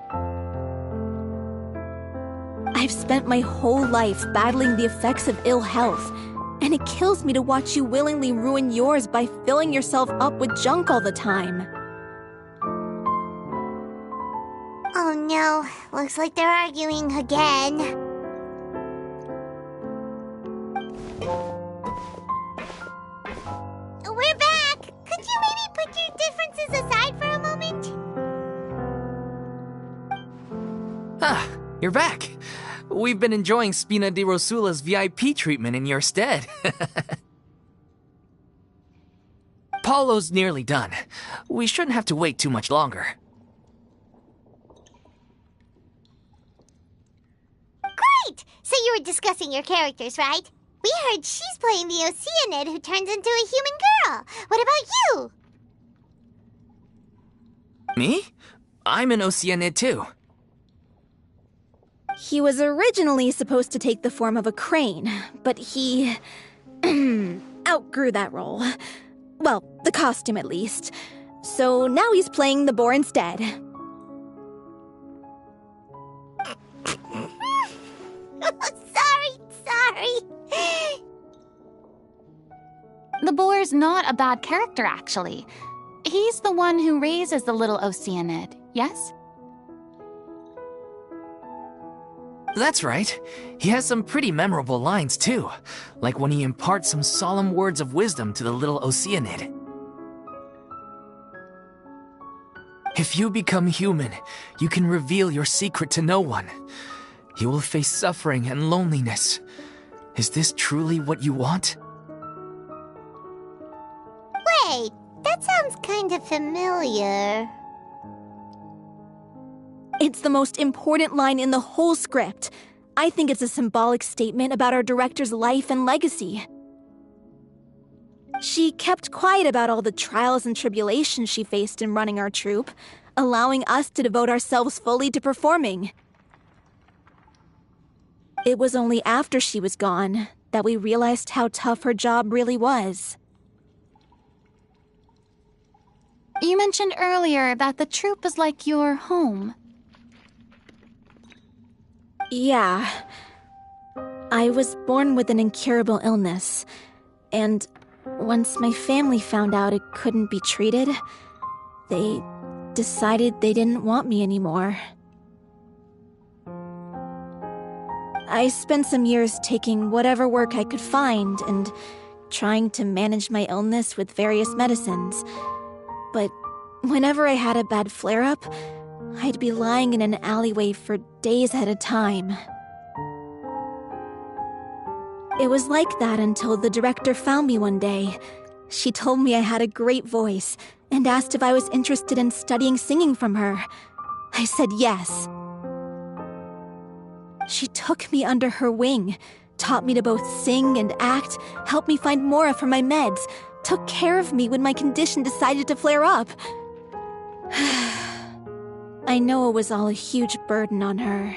I've spent my whole life battling the effects of ill health, and it kills me to watch you willingly ruin yours by filling yourself up with junk all the time. Oh no, looks like they're arguing again. We're back! Could you maybe put your differences aside for a moment? Ah, you're back. We've been enjoying Spina di Rosula's VIP treatment in your stead. Paulo's nearly done. We shouldn't have to wait too much longer. Great! So you were discussing your characters, right? We heard she's playing the Oceanid who turns into a human girl. What about you? Me? I'm an Oceanid too. He was originally supposed to take the form of a crane, but he outgrew that role. Well, the costume at least. So now he's playing the boar instead. Sorry. The boar's not a bad character, actually. He's the one who raises the little Oceanid, yes? That's right. He has some pretty memorable lines, too. Like when he imparts some solemn words of wisdom to the little Oceanid. If you become human, you can reveal your secret to no one. You will face suffering and loneliness. Is this truly what you want? Wait, that sounds kind of familiar. It's the most important line in the whole script. I think it's a symbolic statement about our director's life and legacy. She kept quiet about all the trials and tribulations she faced in running our troupe, allowing us to devote ourselves fully to performing. It was only after she was gone that we realized how tough her job really was. You mentioned earlier that the troupe is like your home. Yeah. I was born with an incurable illness, and once my family found out it couldn't be treated, they decided they didn't want me anymore. I spent some years taking whatever work I could find and trying to manage my illness with various medicines. But whenever I had a bad flare-up, I'd be lying in an alleyway for days at a time. It was like that until the director found me one day. She told me I had a great voice and asked if I was interested in studying singing from her. I said yes. She took me under her wing, taught me to both sing and act, helped me find Mora for my meds, took care of me when my condition decided to flare up. I know it was all a huge burden on her.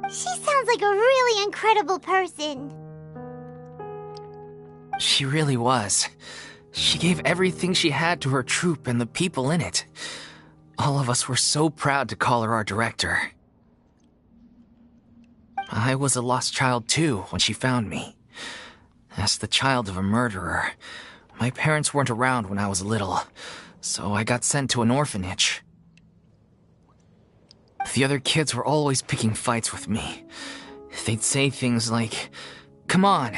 She sounds like a really incredible person. She really was. She gave everything she had to her troupe and the people in it. All of us were so proud to call her our director. I was a lost child too when she found me. As the child of a murderer, my parents weren't around when I was little, so I got sent to an orphanage. The other kids were always picking fights with me. They'd say things like, "Come on,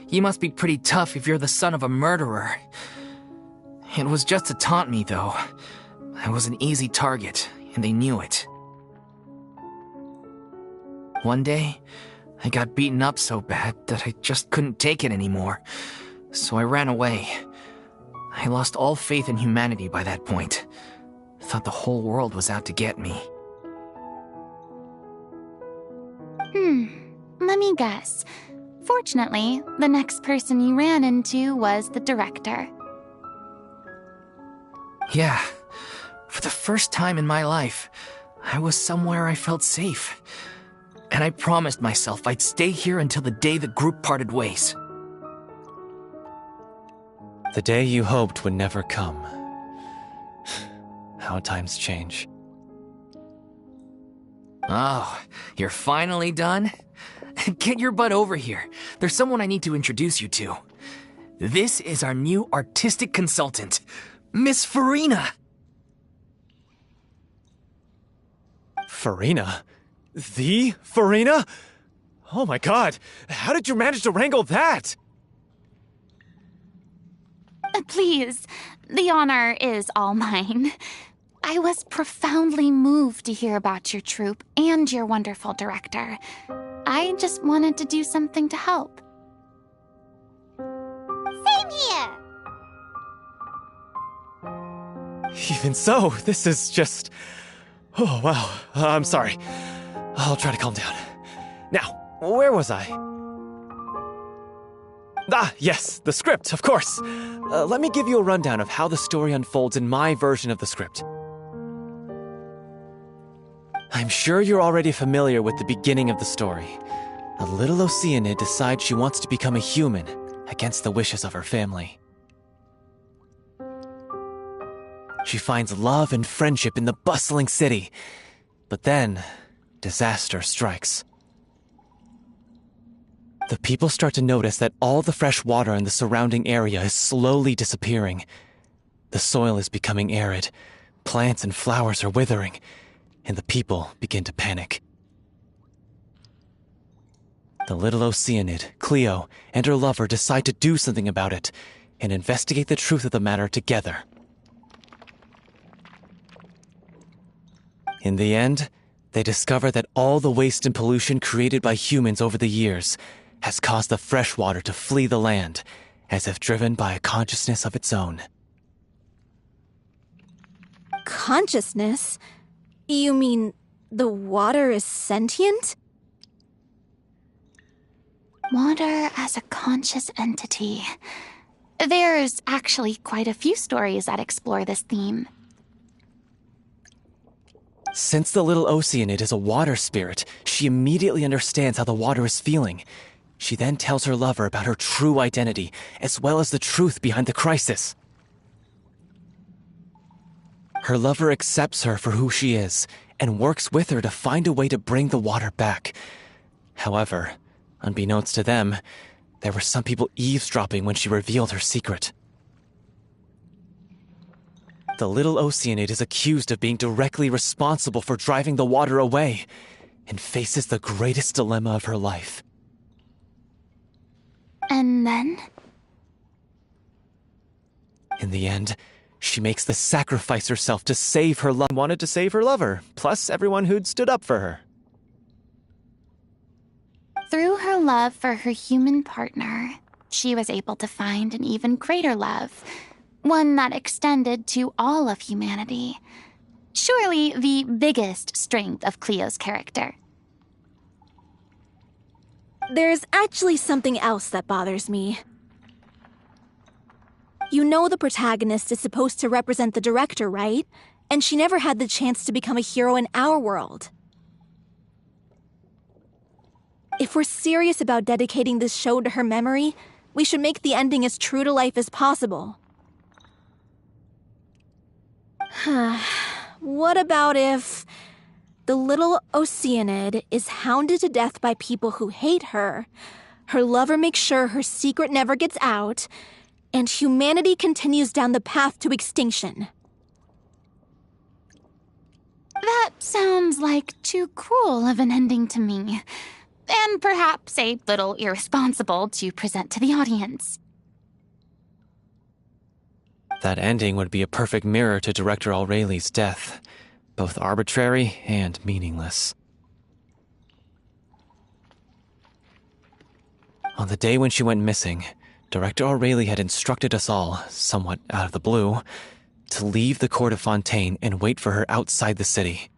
you must be pretty tough if you're the son of a murderer." It was just to taunt me, though. I was an easy target, and they knew it. One day, I got beaten up so bad that I just couldn't take it anymore, so I ran away. I lost all faith in humanity by that point. Thought the whole world was out to get me. Let me guess. Fortunately, the next person you ran into was the director. Yeah. For the first time in my life, I was somewhere I felt safe. And I promised myself I'd stay here until the day the group parted ways. The day you hoped would never come. How times change. Oh, you're finally done? Get your butt over here. There's someone I need to introduce you to. This is our new artistic consultant, Miss Farina. Farina? The Farina? Oh my god, how did you manage to wrangle that? Please, the honor is all mine. I was profoundly moved to hear about your troupe and your wonderful director. I just wanted to do something to help. Same here! Even so, this is just... Oh, wow. I'm sorry. I'll try to calm down. Now, where was I? Ah, yes, the script, of course. Let me give you a rundown of how the story unfolds in my version of the script. I'm sure you're already familiar with the beginning of the story. A little Oceanid decides she wants to become a human against the wishes of her family. She finds love and friendship in the bustling city, but then disaster strikes. The people start to notice that all the fresh water in the surrounding area is slowly disappearing. The soil is becoming arid, plants and flowers are withering, and the people begin to panic. The little Oceanid, Cleo, and her lover decide to do something about it and investigate the truth of the matter together. In the end, they discover that all the waste and pollution created by humans over the years has caused the fresh water to flee the land, as if driven by a consciousness of its own. Consciousness? You mean the water is sentient? Water as a conscious entity. There's actually quite a few stories that explore this theme. Since the little Oceanid is a water spirit, she immediately understands how the water is feeling. She then tells her lover about her true identity, as well as the truth behind the crisis. Her lover accepts her for who she is, and works with her to find a way to bring the water back. However, unbeknownst to them, there were some people eavesdropping when she revealed her secret. The little Oceanid is accused of being directly responsible for driving the water away, and faces the greatest dilemma of her life. And then? In the end, she makes the sacrifice herself to save her love. Wanted to save her lover, plus everyone who'd stood up for her. Through her love for her human partner, she was able to find an even greater love, one that extended to all of humanity. Surely the biggest strength of Cleo's character. There's actually something else that bothers me. You know the protagonist is supposed to represent the director, right? And she never had the chance to become a hero in our world. If we're serious about dedicating this show to her memory, we should make the ending as true to life as possible. What about if the little Oceanid is hounded to death by people who hate her, her lover makes sure her secret never gets out, and humanity continues down the path to extinction? That sounds like too cruel of an ending to me. And perhaps a little irresponsible to present to the audience. That ending would be a perfect mirror to Director O'Reilly's death, both arbitrary and meaningless. On the day when she went missing, Director O'Reilly had instructed us all, somewhat out of the blue, to leave the court of Fontaine and wait for her outside the city.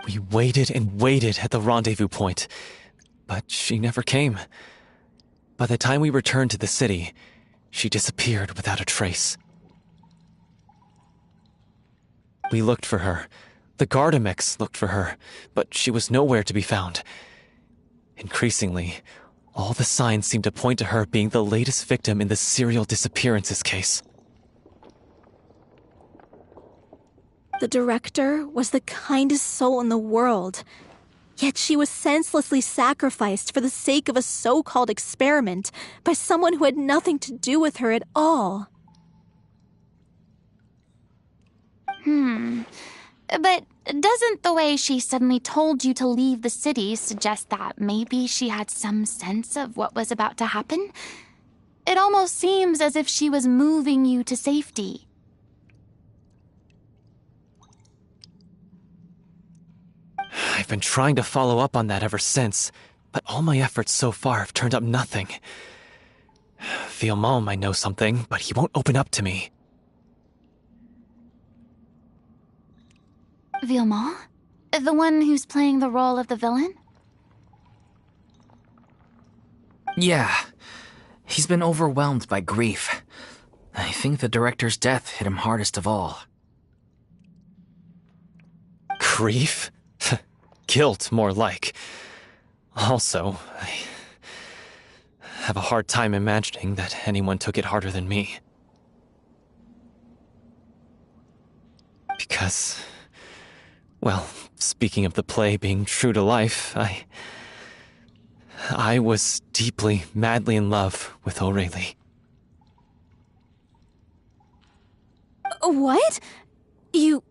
We waited and waited at the rendezvous point, but she never came. By the time we returned to the city, she disappeared without a trace. We looked for her. The Gardamex looked for her, but she was nowhere to be found. Increasingly, all the signs seemed to point to her being the latest victim in the serial disappearances case. The director was the kindest soul in the world, yet she was senselessly sacrificed for the sake of a so-called experiment by someone who had nothing to do with her at all. But doesn't the way she suddenly told you to leave the city suggest that maybe she had some sense of what was about to happen? It almost seems as if she was moving you to safety. I've been trying to follow up on that ever since, but all my efforts so far have turned up nothing. Villemont might know something, but he won't open up to me. Villemont? The one who's playing the role of the villain? Yeah. He's been overwhelmed by grief. I think the director's death hit him hardest of all. Grief? Guilt, more like. Also, I have a hard time imagining that anyone took it harder than me. Because, well, speaking of the play being true to life, I was deeply, madly in love with O'Reilly. What? You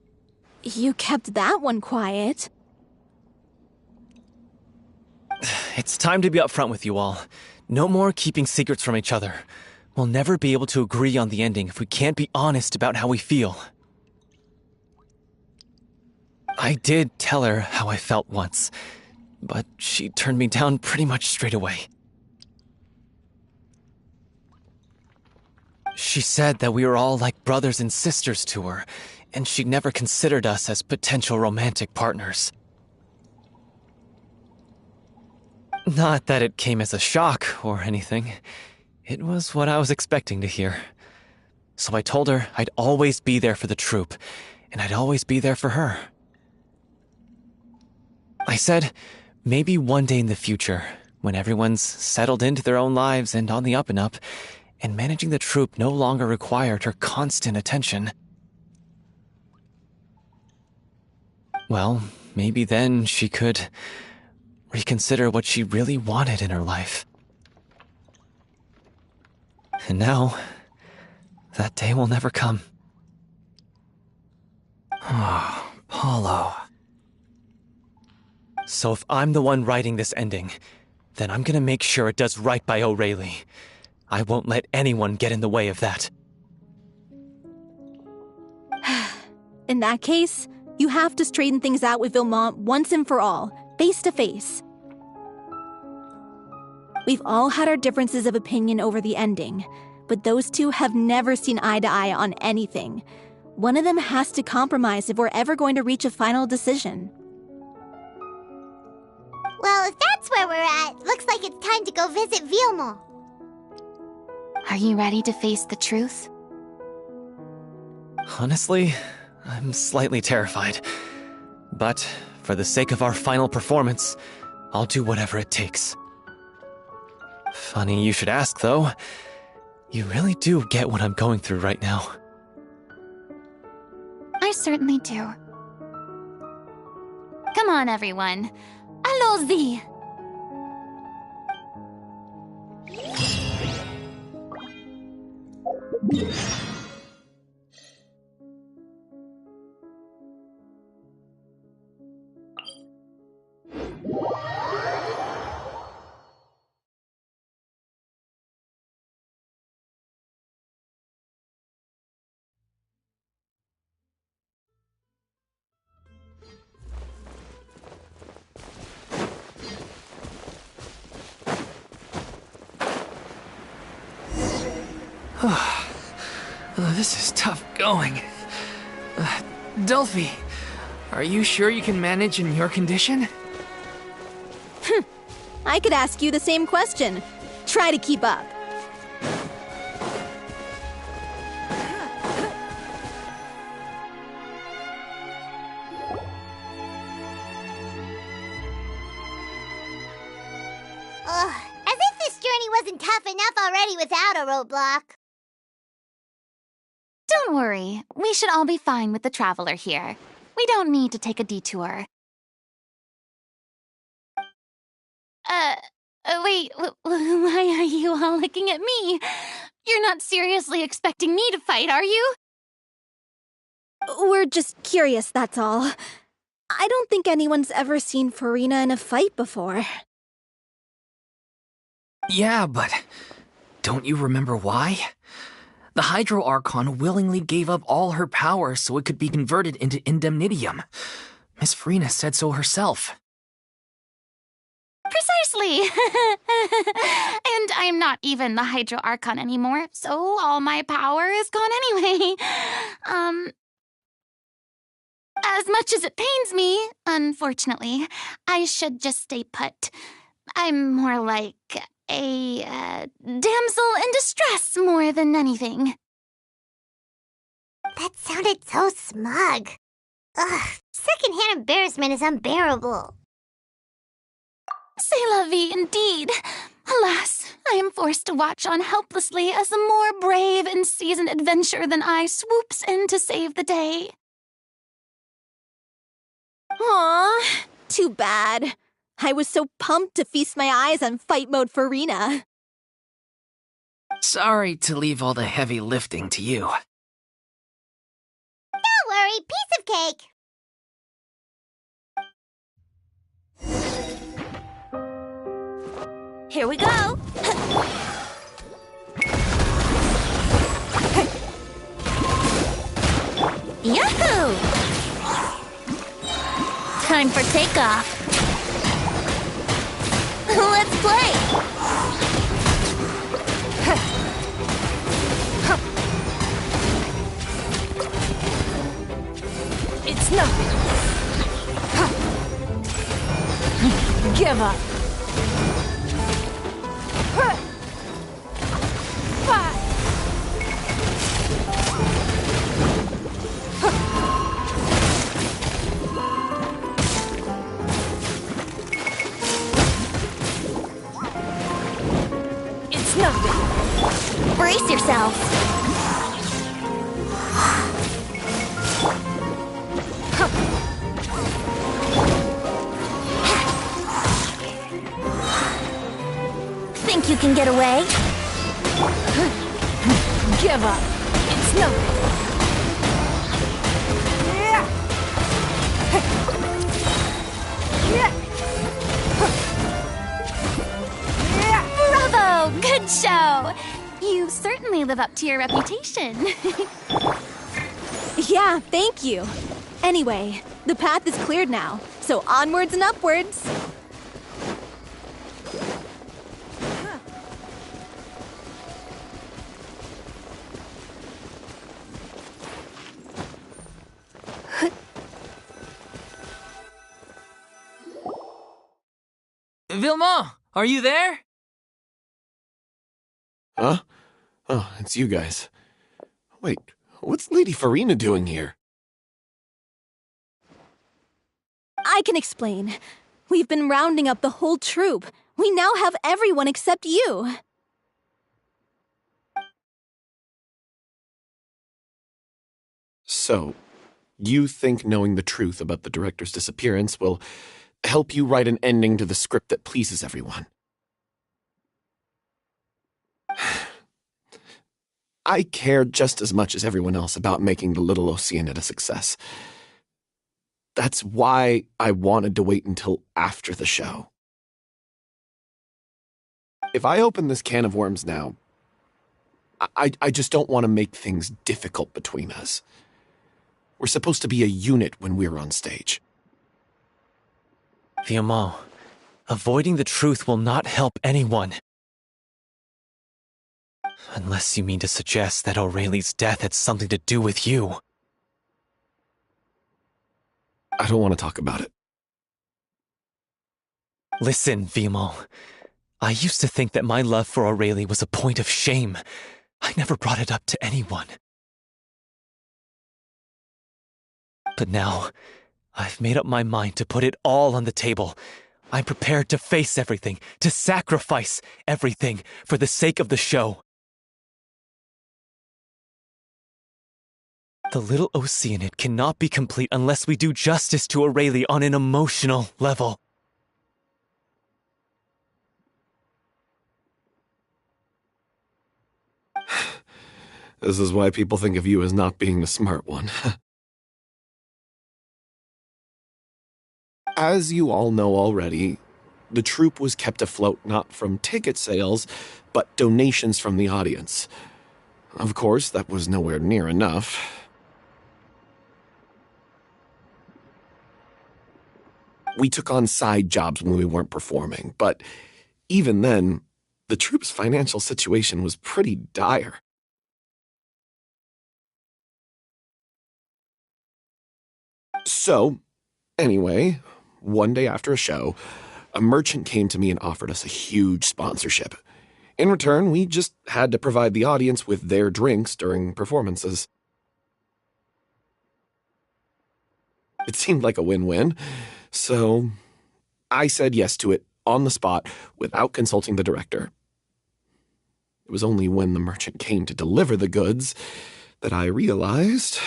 kept that one quiet. It's time to be upfront with you all. No more keeping secrets from each other. We'll never be able to agree on the ending if we can't be honest about how we feel. I did tell her how I felt once, but she turned me down pretty much straight away. She said that we were all like brothers and sisters to her, and she'd never considered us as potential romantic partners. Not that it came as a shock or anything. It was what I was expecting to hear. So I told her I'd always be there for the troupe, and I'd always be there for her. I said, maybe one day in the future, when everyone's settled into their own lives and on the up and up, and managing the troupe no longer required her constant attention. Well, maybe then she could reconsider what she really wanted in her life. And now, that day will never come. Oh, Paulo. So if I'm the one writing this ending, then I'm gonna make sure it does right by O'Reilly. I won't let anyone get in the way of that. In that case, you have to straighten things out with Vilmont once and for all, face to face. We've all had our differences of opinion over the ending, but those two have never seen eye to eye on anything. One of them has to compromise if we're ever going to reach a final decision. Well, if that's where we're at, looks like it's time to go visit Vilmont. Are you ready to face the truth? Honestly, I'm slightly terrified. But for the sake of our final performance, I'll do whatever it takes. Funny you should ask, though. You really do get what I'm going through right now. I certainly do. Come on, everyone. Allons-y! This is tough going. Delphi, are you sure you can manage in your condition? I could ask you the same question. Try to keep up. Ugh, as if this journey wasn't tough enough already without a roadblock. Don't worry, we should all be fine with the traveler here. We don't need to take a detour. Wait, why are you all looking at me? You're not seriously expecting me to fight, are you? We're just curious, that's all. I don't think anyone's ever seen Farina in a fight before. Yeah, but don't you remember why? The Hydro Archon willingly gave up all her power so it could be converted into Indemnitium. Miss Farina said so herself. Precisely! And I'm not even the Hydro Archon anymore, so all my power is gone anyway. As much as it pains me, unfortunately, I should just stay put. I'm more like a damsel in distress more than anything. That sounded so smug. Ugh, secondhand embarrassment is unbearable. C'est la vie, indeed. Alas, I am forced to watch on helplessly as a more brave and seasoned adventurer than I swoops in to save the day. Aw, too bad. I was so pumped to feast my eyes on fight mode Farina. Sorry to leave all the heavy lifting to you. Don't worry, piece of cake. Here we go. Yahoo! Time for takeoff. Let's play! It's nothing. Give up. It's nothing. Brace yourselves. Think you can get away? Give up. It's nothing. live up to your reputation. Yeah, thank you. Anyway, the path is cleared now, so onwards and upwards. Vilma, are you there? Huh? Oh, it's you guys. Wait, what's Lady Farina doing here? I can explain. We've been rounding up the whole troop. We now have everyone except you. So, you think knowing the truth about the director's disappearance will help you write an ending to the script that pleases everyone? I care just as much as everyone else about making the Little Oceanid a success. That's why I wanted to wait until after the show. If I open this can of worms now, I just don't want to make things difficult between us. We're supposed to be a unit when we're on stage. Vilma, avoiding the truth will not help anyone. Unless you mean to suggest that Aurelie's death had something to do with you. I don't want to talk about it. Listen, Vilma. I used to think that my love for Aurelie was a point of shame. I never brought it up to anyone. But now, I've made up my mind to put it all on the table. I'm prepared to face everything, to sacrifice everything for the sake of the show. The Little Oceanid cannot be complete unless we do justice to Aurelie on an emotional level. This is why people think of you as not being the smart one. As you all know already, the troupe was kept afloat not from ticket sales, but donations from the audience. Of course, that was nowhere near enough. We took on side jobs when we weren't performing, but even then, the troupe's financial situation was pretty dire. So, anyway, one day after a show, a merchant came to me and offered us a huge sponsorship. In return, we just had to provide the audience with their drinks during performances. It seemed like a win-win, so I said yes to it on the spot without consulting the director. It was only when the merchant came to deliver the goods that I realized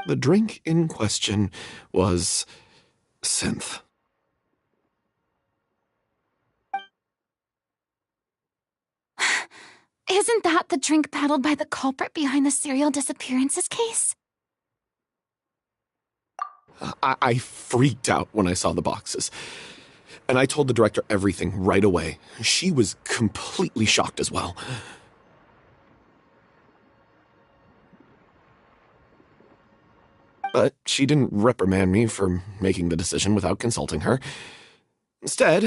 the drink in question was synth. Isn't that the drink peddled by the culprit behind the serial disappearances case? I freaked out when I saw the boxes, and I told the director everything right away. She was completely shocked as well. But she didn't reprimand me for making the decision without consulting her. Instead,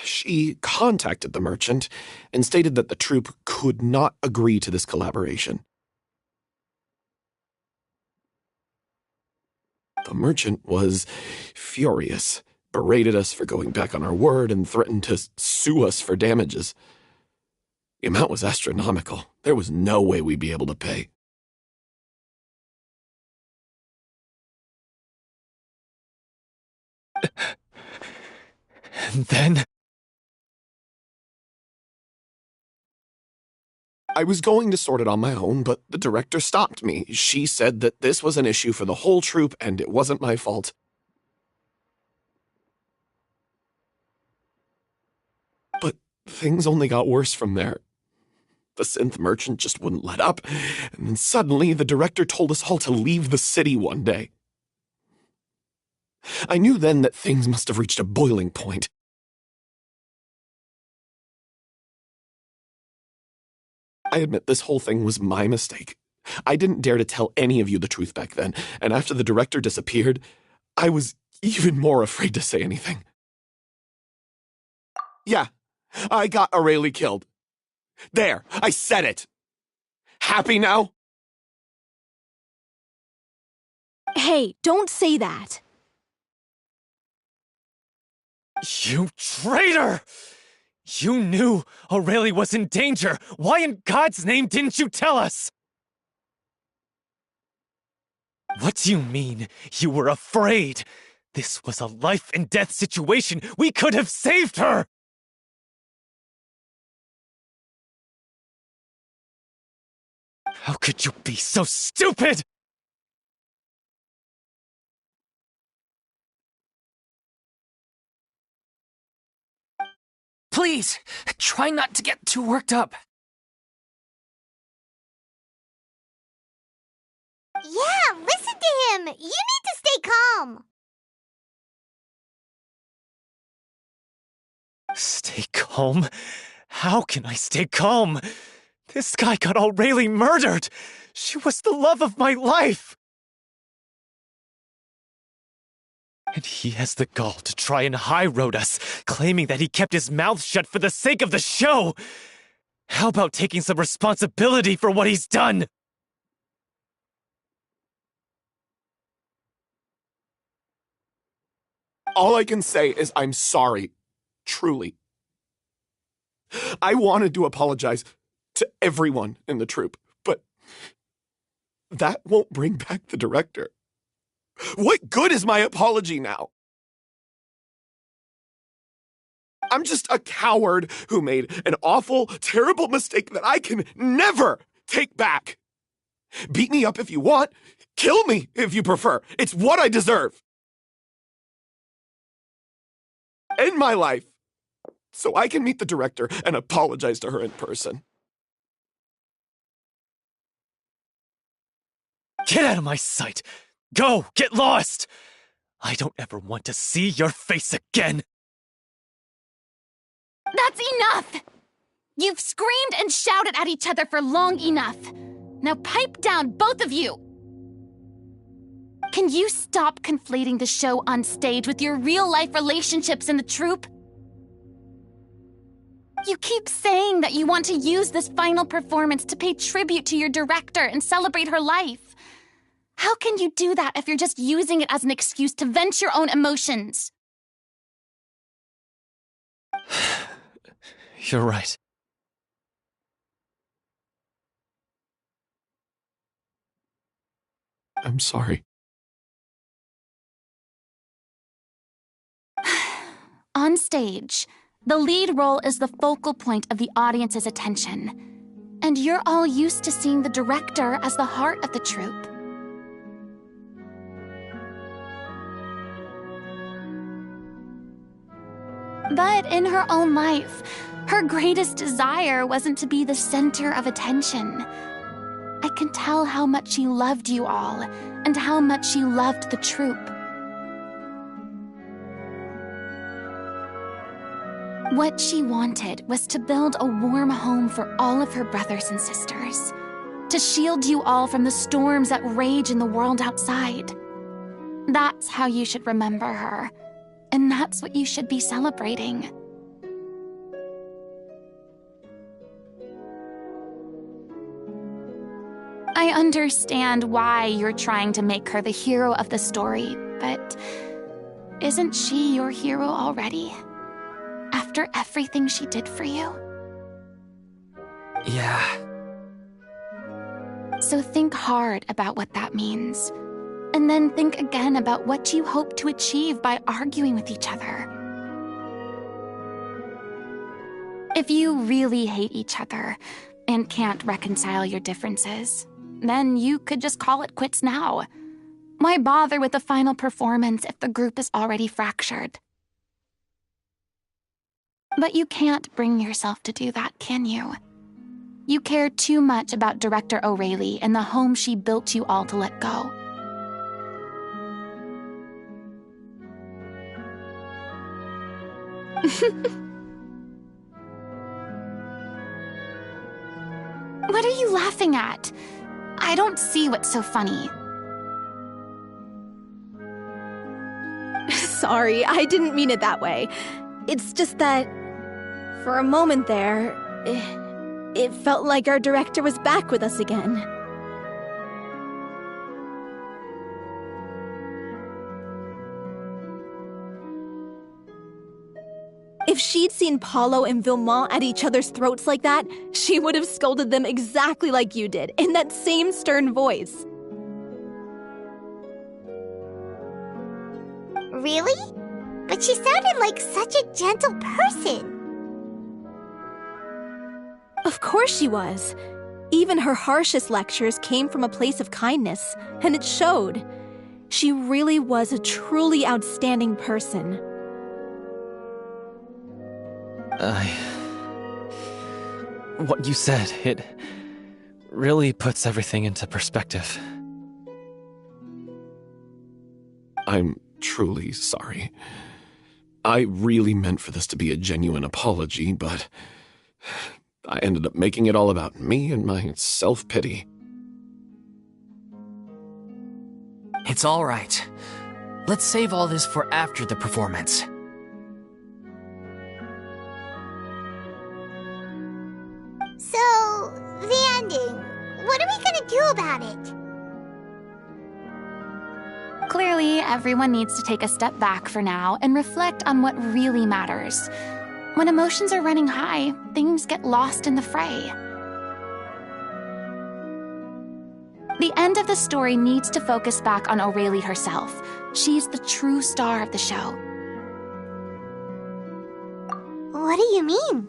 she contacted the merchant and stated that the troupe could not agree to this collaboration. The merchant was furious, berated us for going back on our word, and threatened to sue us for damages. The amount was astronomical. There was no way we'd be able to pay. And then... I was going to sort it on my own, but the director stopped me. She said that this was an issue for the whole troupe, and it wasn't my fault. But things only got worse from there. The synth merchant just wouldn't let up, and then suddenly the director told us all to leave the city one day. I knew then that things must have reached a boiling point. I admit this whole thing was my mistake. I didn't dare to tell any of you the truth back then, and after the director disappeared, I was even more afraid to say anything. Yeah, I got Aurelie killed. There, I said it. Happy now? Hey, don't say that. You traitor! You knew Aurelie was in danger. Why in God's name didn't you tell us? What do you mean, you were afraid? This was a life and death situation. We could have saved her! How could you be so stupid? Please, try not to get too worked up. Yeah, listen to him! You need to stay calm! Stay calm? How can I stay calm? This guy got Aurelie murdered! She was the love of my life! And he has the gall to try and high-road us, claiming that he kept his mouth shut for the sake of the show! How about taking some responsibility for what he's done? All I can say is I'm sorry. Truly. I wanted to apologize to everyone in the troupe, but that won't bring back the director. What good is my apology now? I'm just a coward who made an awful, terrible mistake that I can never take back. Beat me up if you want. Kill me if you prefer. It's what I deserve. End my life so I can meet the director and apologize to her in person. Get out of my sight! Go! Get lost! I don't ever want to see your face again! That's enough! You've screamed and shouted at each other for long enough. Now pipe down, both of you! Can you stop conflating the show on stage with your real-life relationships in the troupe? You keep saying that you want to use this final performance to pay tribute to your director and celebrate her life. How can you do that if you're just using it as an excuse to vent your own emotions? You're right. I'm sorry. On stage, the lead role is the focal point of the audience's attention, and you're all used to seeing the director as the heart of the troupe. But in her own life, her greatest desire wasn't to be the center of attention. I can tell how much she loved you all, and how much she loved the troupe. What she wanted was to build a warm home for all of her brothers and sisters, to shield you all from the storms that rage in the world outside. That's how you should remember her, and that's what you should be celebrating. I understand why you're trying to make her the hero of the story, but isn't she your hero already? After everything she did for you? Yeah. So think hard about what that means. And then think again about what you hope to achieve by arguing with each other. If you really hate each other and can't reconcile your differences, then you could just call it quits now. Why bother with the final performance if the group is already fractured? But you can't bring yourself to do that, can you? You care too much about Director Aurelie and the home she built you all to let go. What are you laughing at? I don't see what's so funny. Sorry, I didn't mean it that way. It's just that, for a moment there, it felt like our director was back with us again. If she'd seen Paulo and Vilmont at each other's throats like that, she would have scolded them exactly like you did, in that same stern voice. Really? But she sounded like such a gentle person. Of course she was. Even her harshest lectures came from a place of kindness, and it showed. She really was a truly outstanding person. What you said, it really puts everything into perspective. I'm truly sorry. I really meant for this to be a genuine apology, but I ended up making it all about me and my self-pity. It's all right. Let's save all this for after the performance. So, the ending. What are we gonna do about it? Clearly, everyone needs to take a step back for now and reflect on what really matters. When emotions are running high, things get lost in the fray. The end of the story needs to focus back on Aurelie herself. She's the true star of the show. What do you mean?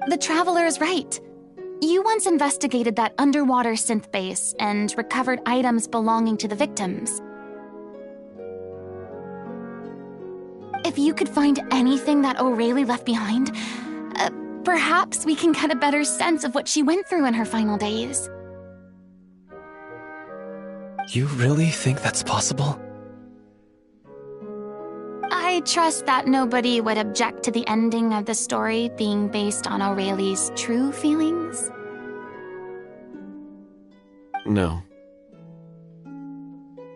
The Traveler is right. You once investigated that underwater synth base and recovered items belonging to the victims. If you could find anything that Aurelie left behind, perhaps we can get a better sense of what she went through in her final days. You really think that's possible? I trust that nobody would object to the ending of the story being based on Aurelie's true feelings. No.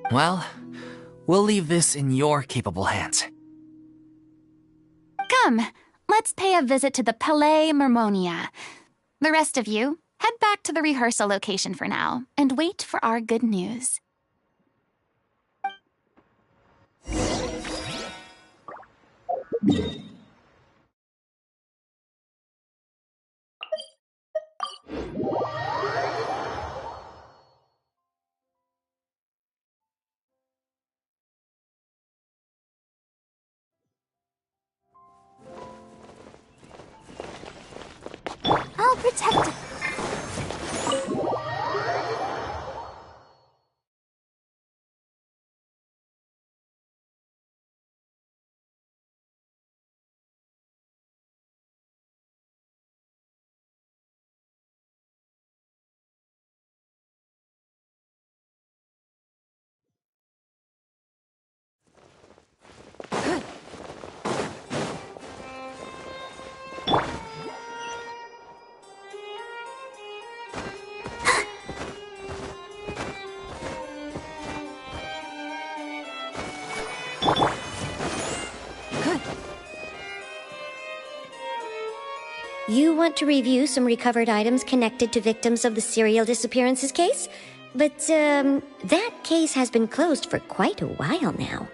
Well, we'll leave this in your capable hands. Come, let's pay a visit to the Palais Mermonia. The rest of you, head back to the rehearsal location for now and wait for our good news. I'll protect it. You want to review some recovered items connected to victims of the serial disappearances case? But, that case has been closed for quite a while now.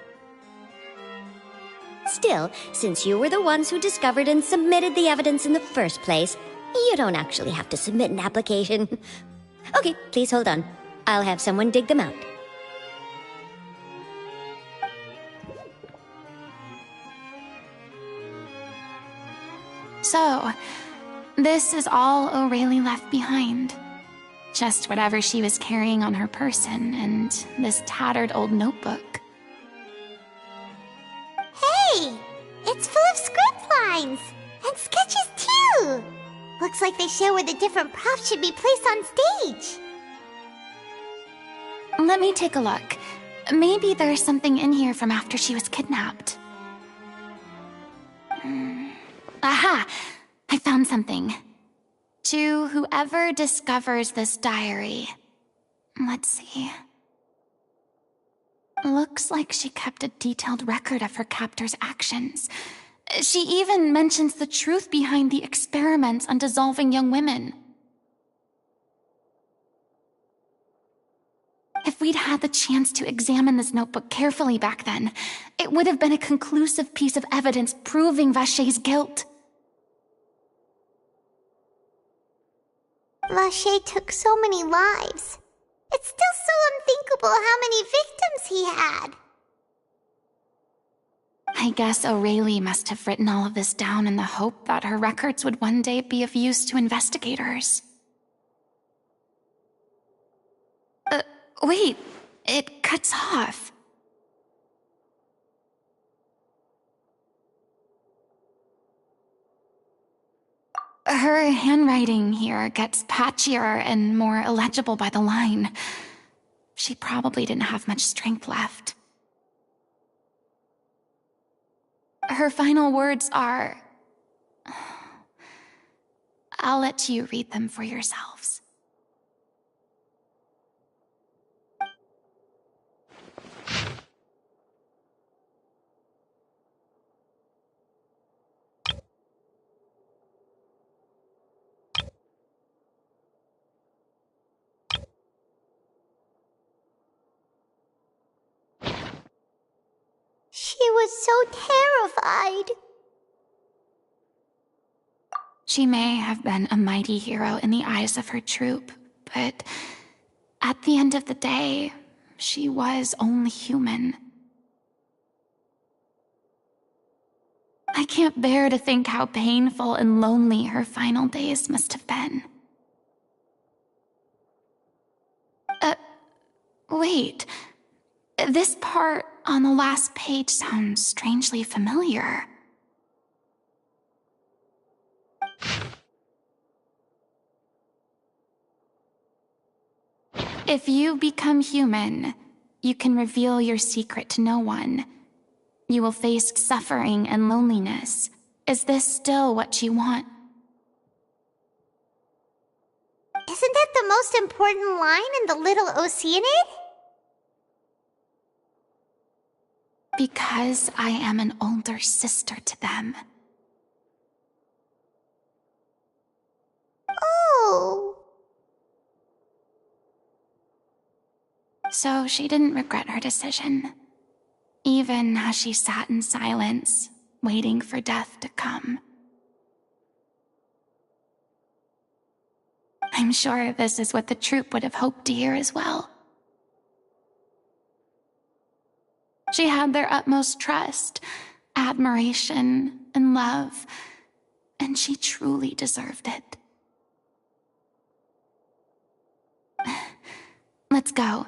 Still, since you were the ones who discovered and submitted the evidence in the first place, you don't actually have to submit an application. Okay, please hold on. I'll have someone dig them out. So, this is all Aurelie left behind. Just whatever she was carrying on her person and this tattered old notebook. Hey! It's full of script lines! And sketches too! Looks like they show where the different props should be placed on stage. Let me take a look. Maybe there's something in here from after she was kidnapped. Aha! I found something. To whoever discovers this diary. Let's see. Looks like she kept a detailed record of her captor's actions. She even mentions the truth behind the experiments on dissolving young women. If we'd had the chance to examine this notebook carefully back then, it would have been a conclusive piece of evidence proving Vacher's guilt. Vacher took so many lives. It's still so unthinkable how many victims he had. I guess Aurelie must have written all of this down in the hope that her records would one day be of use to investigators. Wait, it cuts off. Her handwriting here gets patchier and more illegible by the line. She probably didn't have much strength left. Her final words are... I'll let you read them for yourselves. She was so terrified. She may have been a mighty hero in the eyes of her troop, but at the end of the day, she was only human. I can't bear to think how painful and lonely her final days must have been. Wait. This part on the last page sounds strangely familiar. If you become human, you can reveal your secret to no one. You will face suffering and loneliness. Is this still what you want? Isn't that the most important line in the Little Oceanid? Because I am an older sister to them. Oh. So she didn't regret her decision, even as she sat in silence, waiting for death to come. I'm sure this is what the troupe would have hoped to hear as well. She had their utmost trust, admiration, and love, and she truly deserved it. Let's go.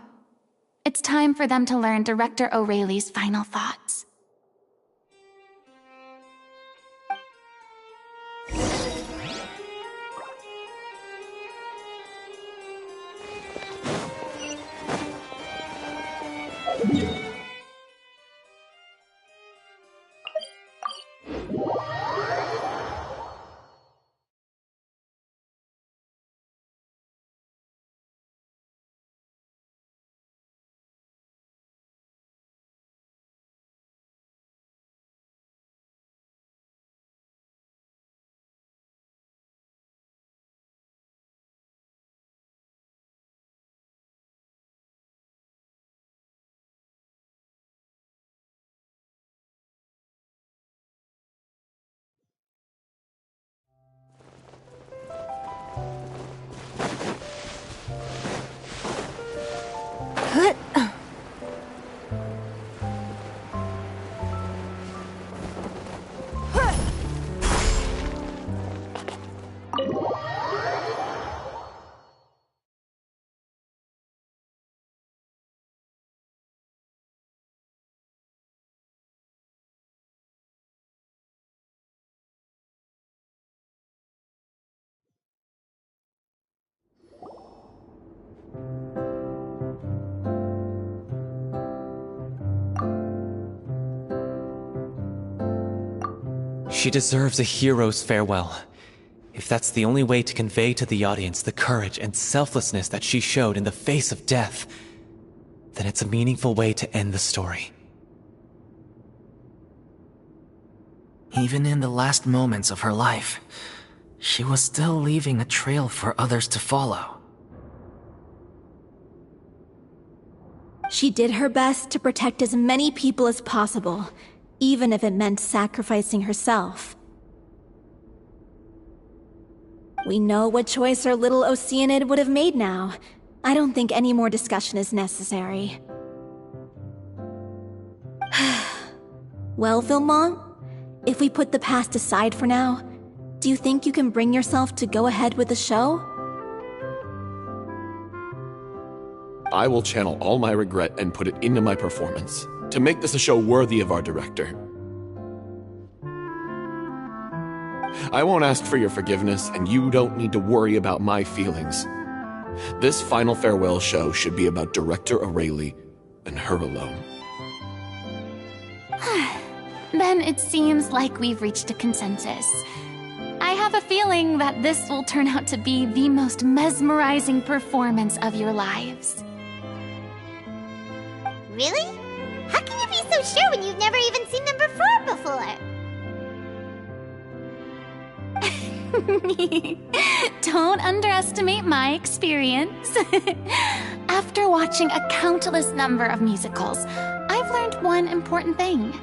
It's time for them to learn Director Aurelie's final thoughts. She deserves a hero's farewell. If that's the only way to convey to the audience the courage and selflessness that she showed in the face of death, then it's a meaningful way to end the story. Even in the last moments of her life, she was still leaving a trail for others to follow. She did her best to protect as many people as possible, even if it meant sacrificing herself. We know what choice our little Oceanid would have made now. I don't think any more discussion is necessary. Well, Vilmont, if we put the past aside for now, do you think you can bring yourself to go ahead with the show? I will channel all my regret and put it into my performance, to make this a show worthy of our director. I won't ask for your forgiveness, and you don't need to worry about my feelings. This final farewell show should be about Director Aurelie and her alone. Then it seems like we've reached a consensus. I have a feeling that this will turn out to be the most mesmerizing performance of your lives. Really? How can you be so sure when you've never even seen them perform before? Don't underestimate my experience. After watching a countless number of musicals, I've learned one important thing.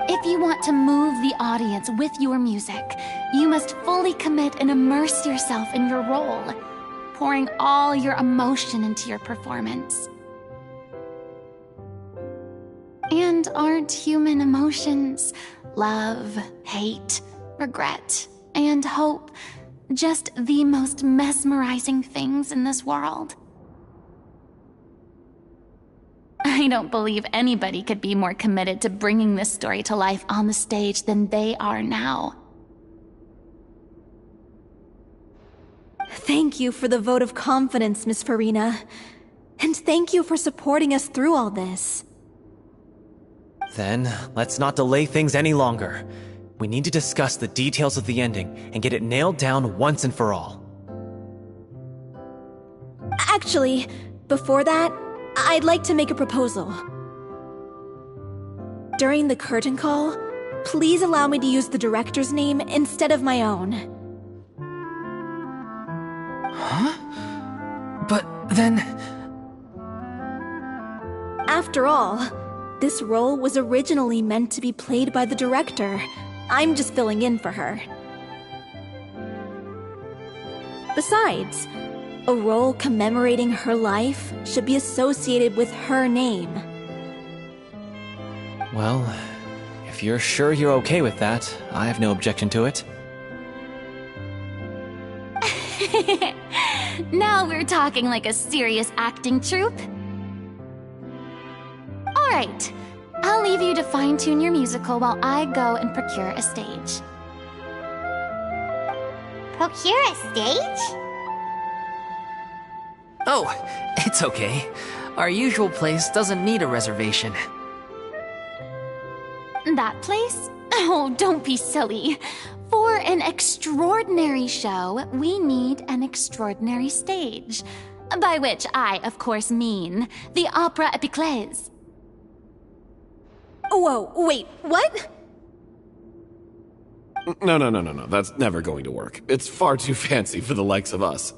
If you want to move the audience with your music, you must fully commit and immerse yourself in your role, pouring all your emotion into your performance. And aren't human emotions, love, hate, regret, and hope, just the most mesmerizing things in this world? I don't believe anybody could be more committed to bringing this story to life on the stage than they are now. Thank you for the vote of confidence, Miss Farina. And thank you for supporting us through all this. Then, let's not delay things any longer. We need to discuss the details of the ending and get it nailed down once and for all. Actually, before that, I'd like to make a proposal. During the curtain call, please allow me to use the director's name instead of my own. Huh? But then... After all, this role was originally meant to be played by the director. I'm just filling in for her. Besides, a role commemorating her life should be associated with her name. Well, if you're sure you're okay with that, I have no objection to it. Now we're talking like a serious acting troupe. Alright, I'll leave you to fine-tune your musical while I go and procure a stage. Procure a stage? Oh, it's okay. Our usual place doesn't need a reservation. That place? Oh, don't be silly. For an extraordinary show, we need an extraordinary stage. By which I, of course, mean the Opera Epiclese. Whoa, wait, what? No. That's never going to work. It's far too fancy for the likes of us.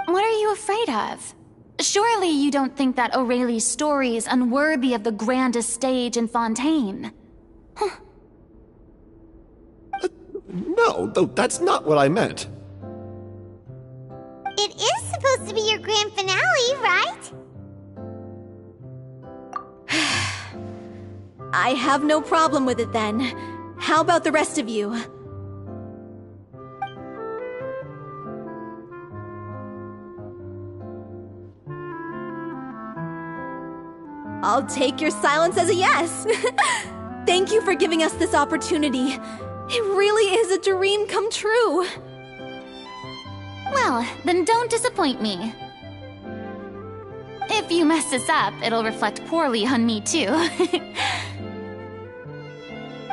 What are you afraid of? Surely you don't think that Aurelie's story is unworthy of the grandest stage in Fontaine. Huh. No, that's not what I meant. It is supposed to be your grand finale, right? I have no problem with it then. How about the rest of you? I'll take your silence as a yes. Thank you for giving us this opportunity. It really is a dream come true. Well, then don't disappoint me. If you mess this up, it'll reflect poorly on me too.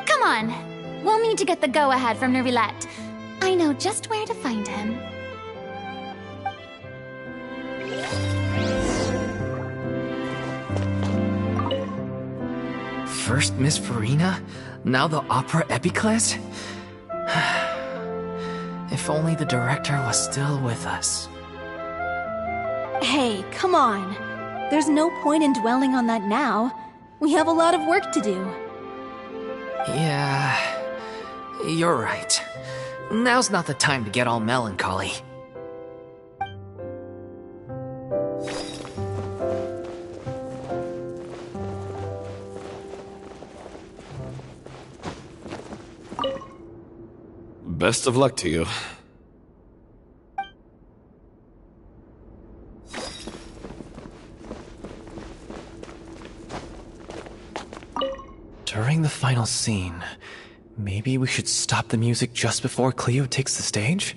Come on, need to get the go-ahead from Nervilette. I know just where to find him. First Miss Farina, now the opera epiclese? If only the director was still with us. Hey, come on. There's no point in dwelling on that now. We have a lot of work to do. Yeah, you're right. Now's not the time to get all melancholy. Best of luck to you. During the final scene, maybe we should stop the music just before Cleo takes the stage?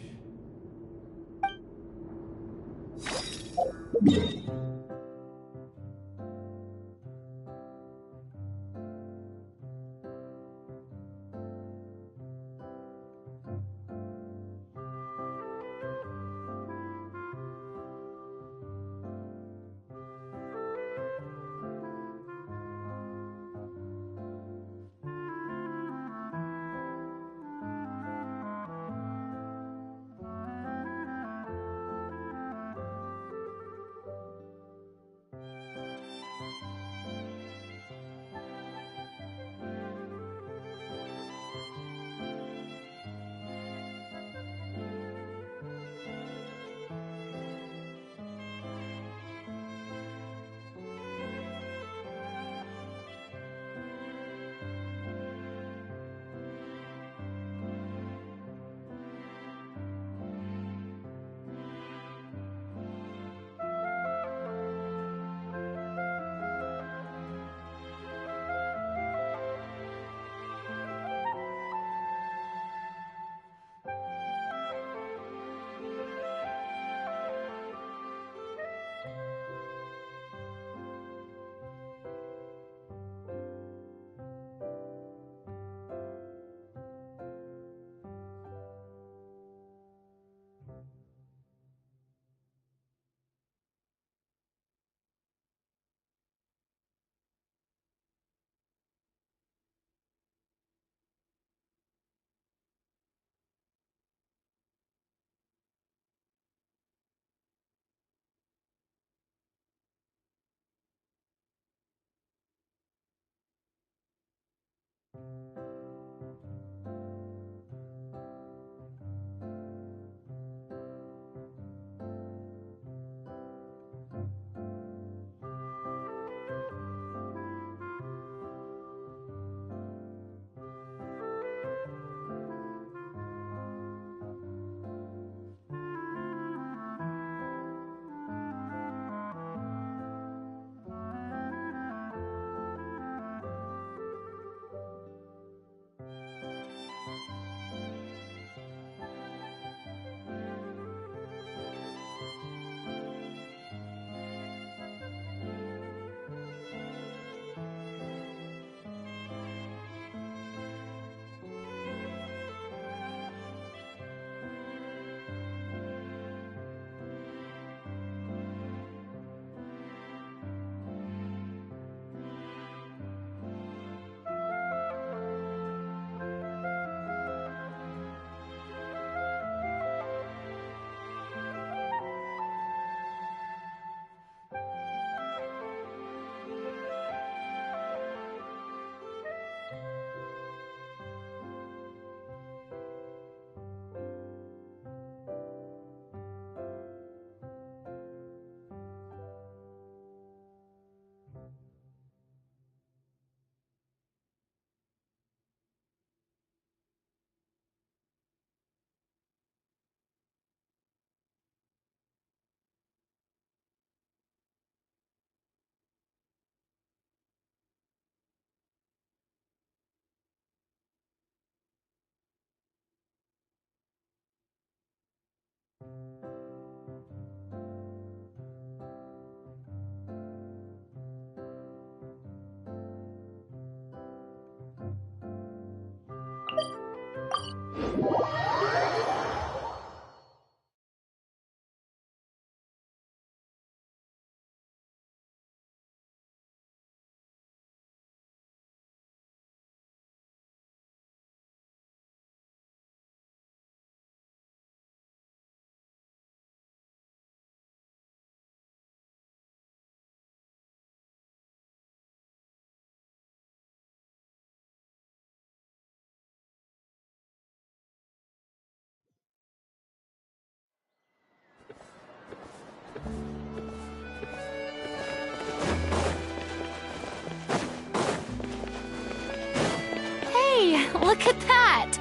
Look at that!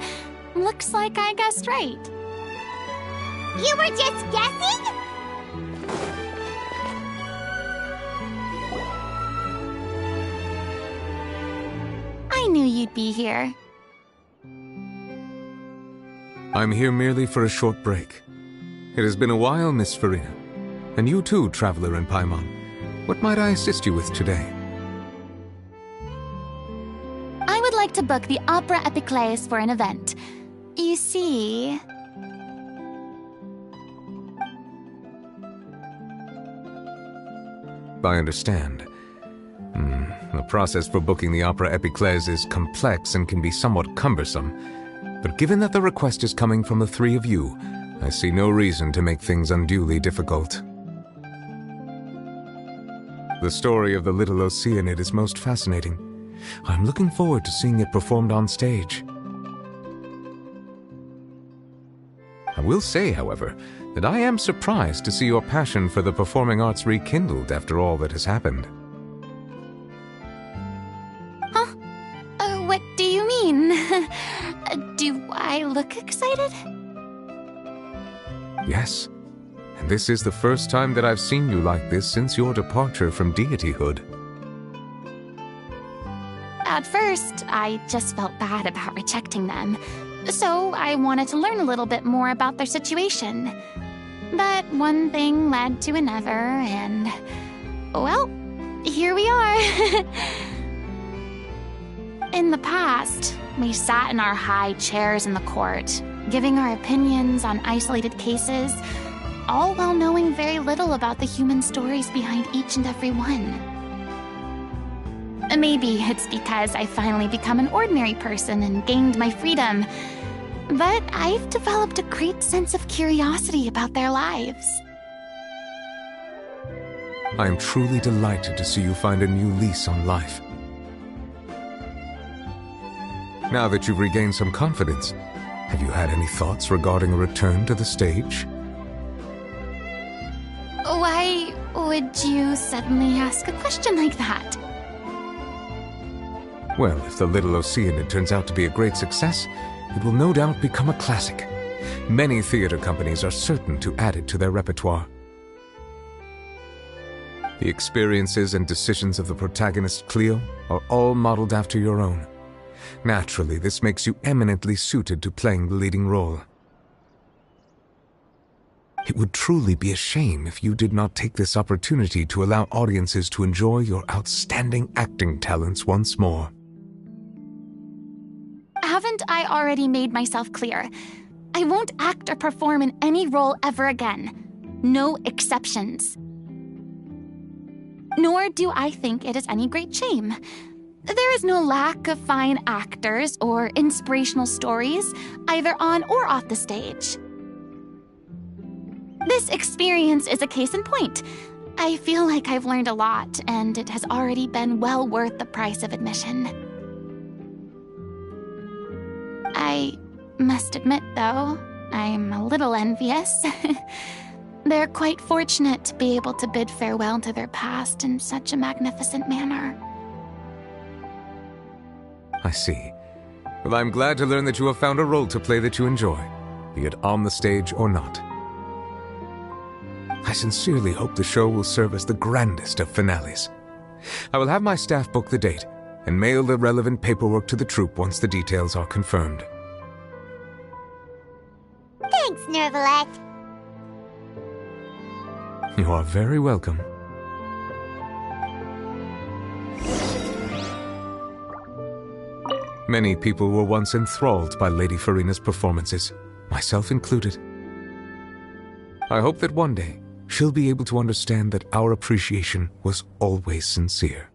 Looks like I guessed right. You were just guessing? I knew you'd be here. I'm here merely for a short break. It has been a while, Miss Farina. And you too, traveler in Paimon. What might I assist you with today? I would like to book the Opera Epiclese for an event. You see... I understand. The process for booking the Opera Epiclese is complex and can be somewhat cumbersome. But given that the request is coming from the three of you, I see no reason to make things unduly difficult. The story of the Little Oceanid is most fascinating. I'm looking forward to seeing it performed on stage. I will say, however, that I am surprised to see your passion for the performing arts rekindled after all that has happened. Huh? What do you mean? Do I look excited? Yes. And this is the first time that I've seen you like this since your departure from deityhood. At first, I just felt bad about rejecting them. So I wanted to learn a little bit more about their situation. But one thing led to another, and... well, here we are. In the past, we sat in our high chairs in the court, giving our opinions on isolated cases, all while knowing very little about the human stories behind each and every one. Maybe it's because I finally become an ordinary person and gained my freedom, but I've developed a great sense of curiosity about their lives. I am truly delighted to see you find a new lease on life. Now that you've regained some confidence, have you had any thoughts regarding a return to the stage? Why would you suddenly ask a question like that? Well, if the Little Oceanid turns out to be a great success, it will no doubt become a classic. Many theater companies are certain to add it to their repertoire. The experiences and decisions of the protagonist, Cleo, are all modeled after your own. Naturally, this makes you eminently suited to playing the leading role. It would truly be a shame if you did not take this opportunity to allow audiences to enjoy your outstanding acting talents once more. Haven't I already made myself clear? I won't act or perform in any role ever again. No exceptions. Nor do I think it is any great shame. There is no lack of fine actors or inspirational stories, either on or off the stage. This experience is a case in point. I feel like I've learned a lot, and it has already been well worth the price of admission. I must admit, though, I'm a little envious. They're quite fortunate to be able to bid farewell to their past in such a magnificent manner. I see. Well, I'm glad to learn that you have found a role to play that you enjoy, be it on the stage or not. I sincerely hope the show will serve as the grandest of finales. I will have my staff book the date and mail the relevant paperwork to the troupe once the details are confirmed. Thanks, Nervalet. You are very welcome. Many people were once enthralled by Lady Farina's performances, myself included. I hope that one day she'll be able to understand that our appreciation was always sincere.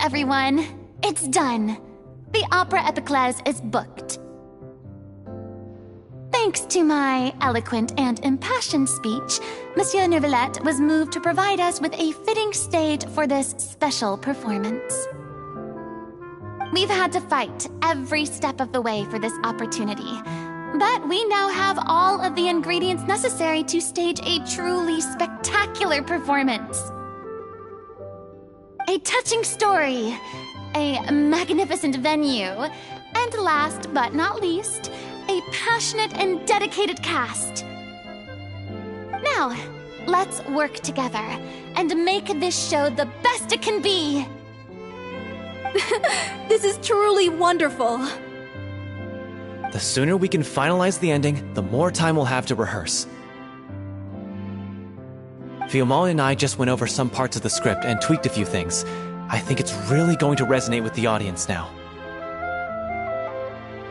everyone. It's done. The Opera Epiclese is booked. Thanks to my eloquent and impassioned speech, Monsieur Neuvillette was moved to provide us with a fitting stage for this special performance. We've had to fight every step of the way for this opportunity, but we now have all of the ingredients necessary to stage a truly spectacular performance. A touching story, a magnificent venue, and last but not least, a passionate and dedicated cast. Now, let's work together and make this show the best it can be. This is truly wonderful. The sooner we can finalize the ending, the more time we'll have to rehearse. Fiumali and I just went over some parts of the script and tweaked a few things. I think it's really going to resonate with the audience now.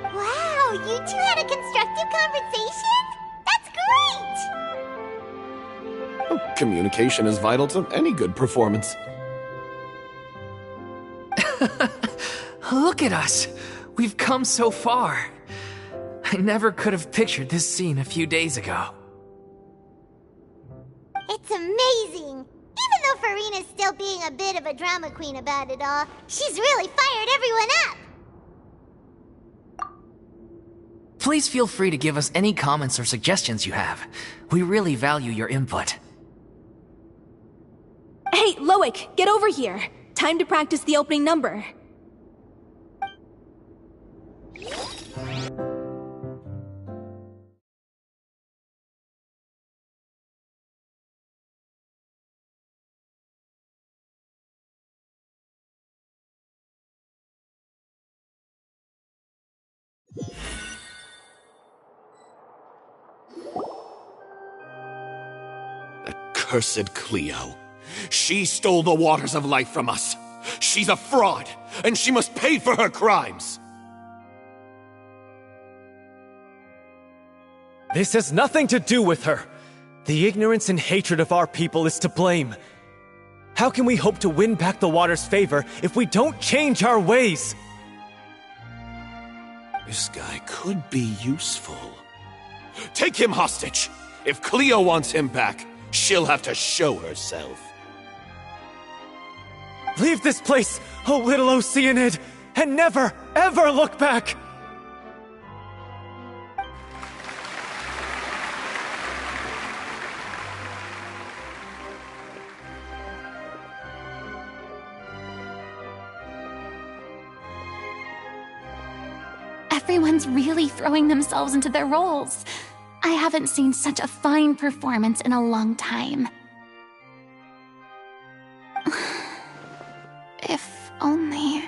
Wow, you two had a constructive conversation? That's great! Communication is vital to any good performance. Look at us! We've come so far. I never could have pictured this scene a few days ago. It's amazing! Even though Farina's still being a bit of a drama queen about it all, she's really fired everyone up! Please feel free to give us any comments or suggestions you have. We really value your input. Hey, Loic, get over here. Time to practice the opening number. Accursed Cleo. She stole the waters of life from us. She's a fraud, and she must pay for her crimes. This has nothing to do with her. The ignorance and hatred of our people is to blame. How can we hope to win back the water's favor if we don't change our ways? This guy could be useful. Take him hostage. If Cleo wants him back, she'll have to show herself. Leave this place, O little Oceanid, and never, ever look back! Everyone's really throwing themselves into their roles. I haven't seen such a fine performance in a long time. If only...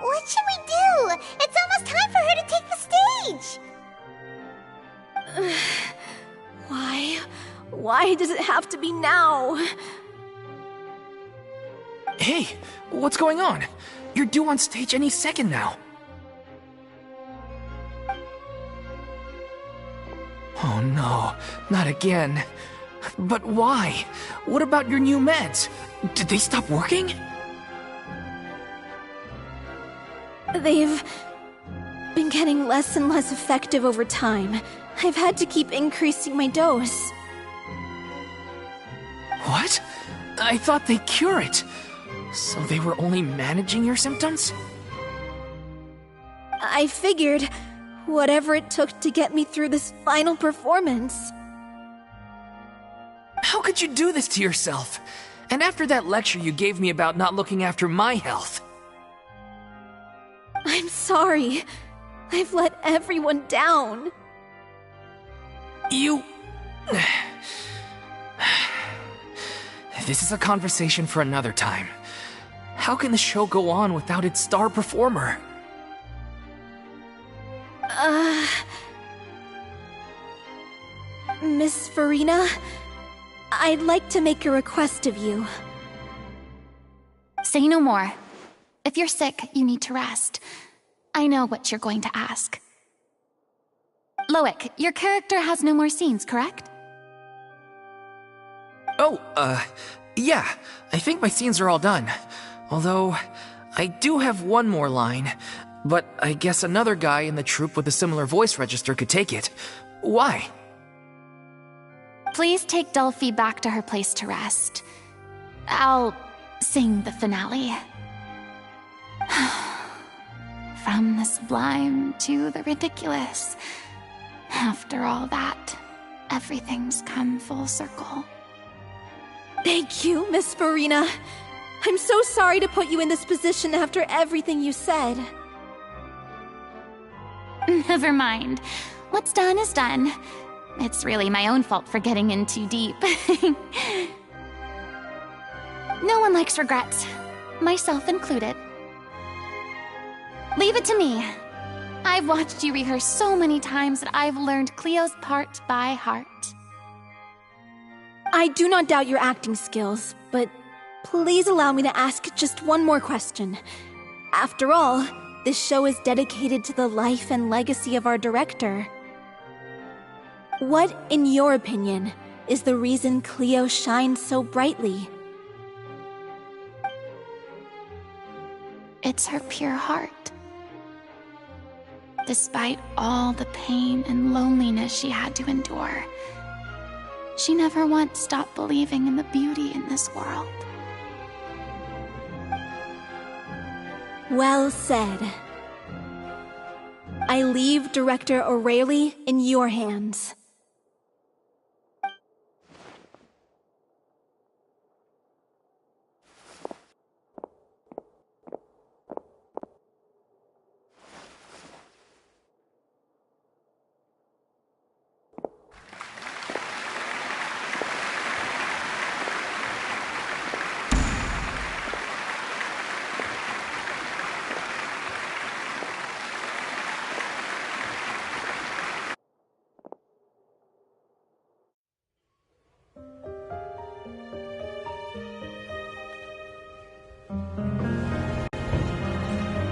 What should we do? It's almost time for her to take the stage! Why does it have to be now? Hey, what's going on? You're due on stage any second now. Oh no, not again. But why? What about your new meds? Did they stop working? They've been getting less and less effective over time. I've had to keep increasing my dose. What? I thought they cure it. So they were only managing your symptoms? I figured whatever it took to get me through this final performance. How could you do this to yourself? And after that lecture you gave me about not looking after my health. I'm sorry. I've let everyone down. You... This is a conversation for another time. How can the show go on without its star performer? Miss Farina, I'd like to make a request of you. Say no more. If you're sick, you need to rest. I know what you're going to ask. Loic, your character has no more scenes, correct? Oh, Yeah, I think my scenes are all done. Although, I do have one more line, but I guess another guy in the troupe with a similar voice register could take it. Why? Please take Delphi back to her place to rest. I'll sing the finale. From the sublime to the ridiculous. After all that, everything's come full circle. Thank you, Miss Farina. I'm so sorry to put you in this position after everything you said. Never mind. What's done is done. It's really my own fault for getting in too deep. No one likes regrets, myself included. Leave it to me. I've watched you rehearse so many times that I've learned Cleo's part by heart. I do not doubt your acting skills, but please allow me to ask just one more question. After all, this show is dedicated to the life and legacy of our director. What, in your opinion, is the reason Cleo shines so brightly? It's her pure heart. Despite all the pain and loneliness she had to endure, she never once stopped believing in the beauty in this world. Well said. I leave Director O'Reilly in your hands.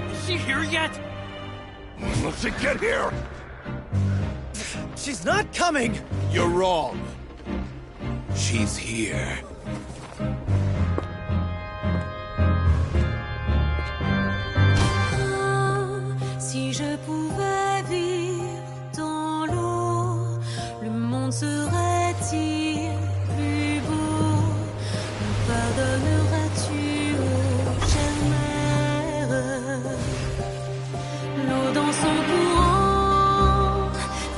Is she here yet? Will she get here? She's not coming! You're wrong. She's here. Si je pouvais vivre dans l'eau, le monde serait-il plus beau? Me pardonneras-tu, ô chère mère? L'eau dans son courant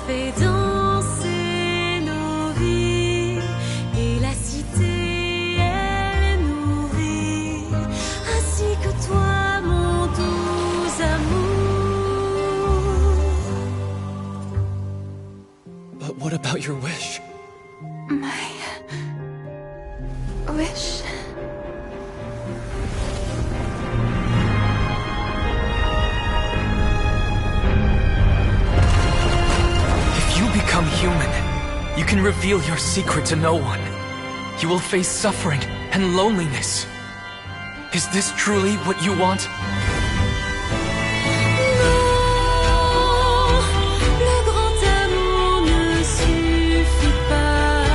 fait danser nos vies, et la cité elle nourrit, ainsi que toi, mon doux amour. But what about your wish? My wish. If you become human, you can reveal your secret to no one. You will face suffering and loneliness. Is this truly what you want? Le grand amour ne suffit pas,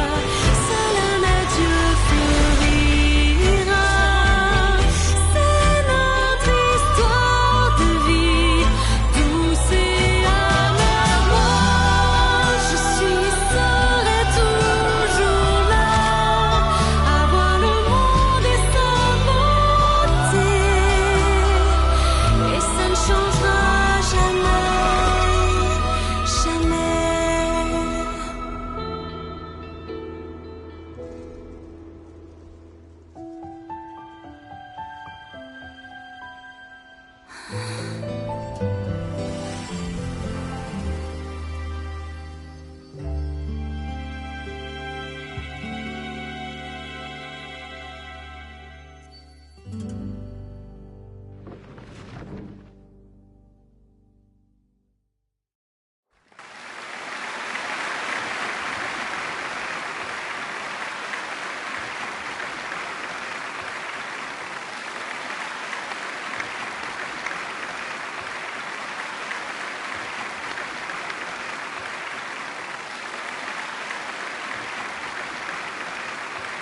seul un adieu fleurira. C'est notre histoire de vie, douce et amère. Moi, je serai toujours là, à voir le monde et sa beauté, et ça ne changera jamais, jamais.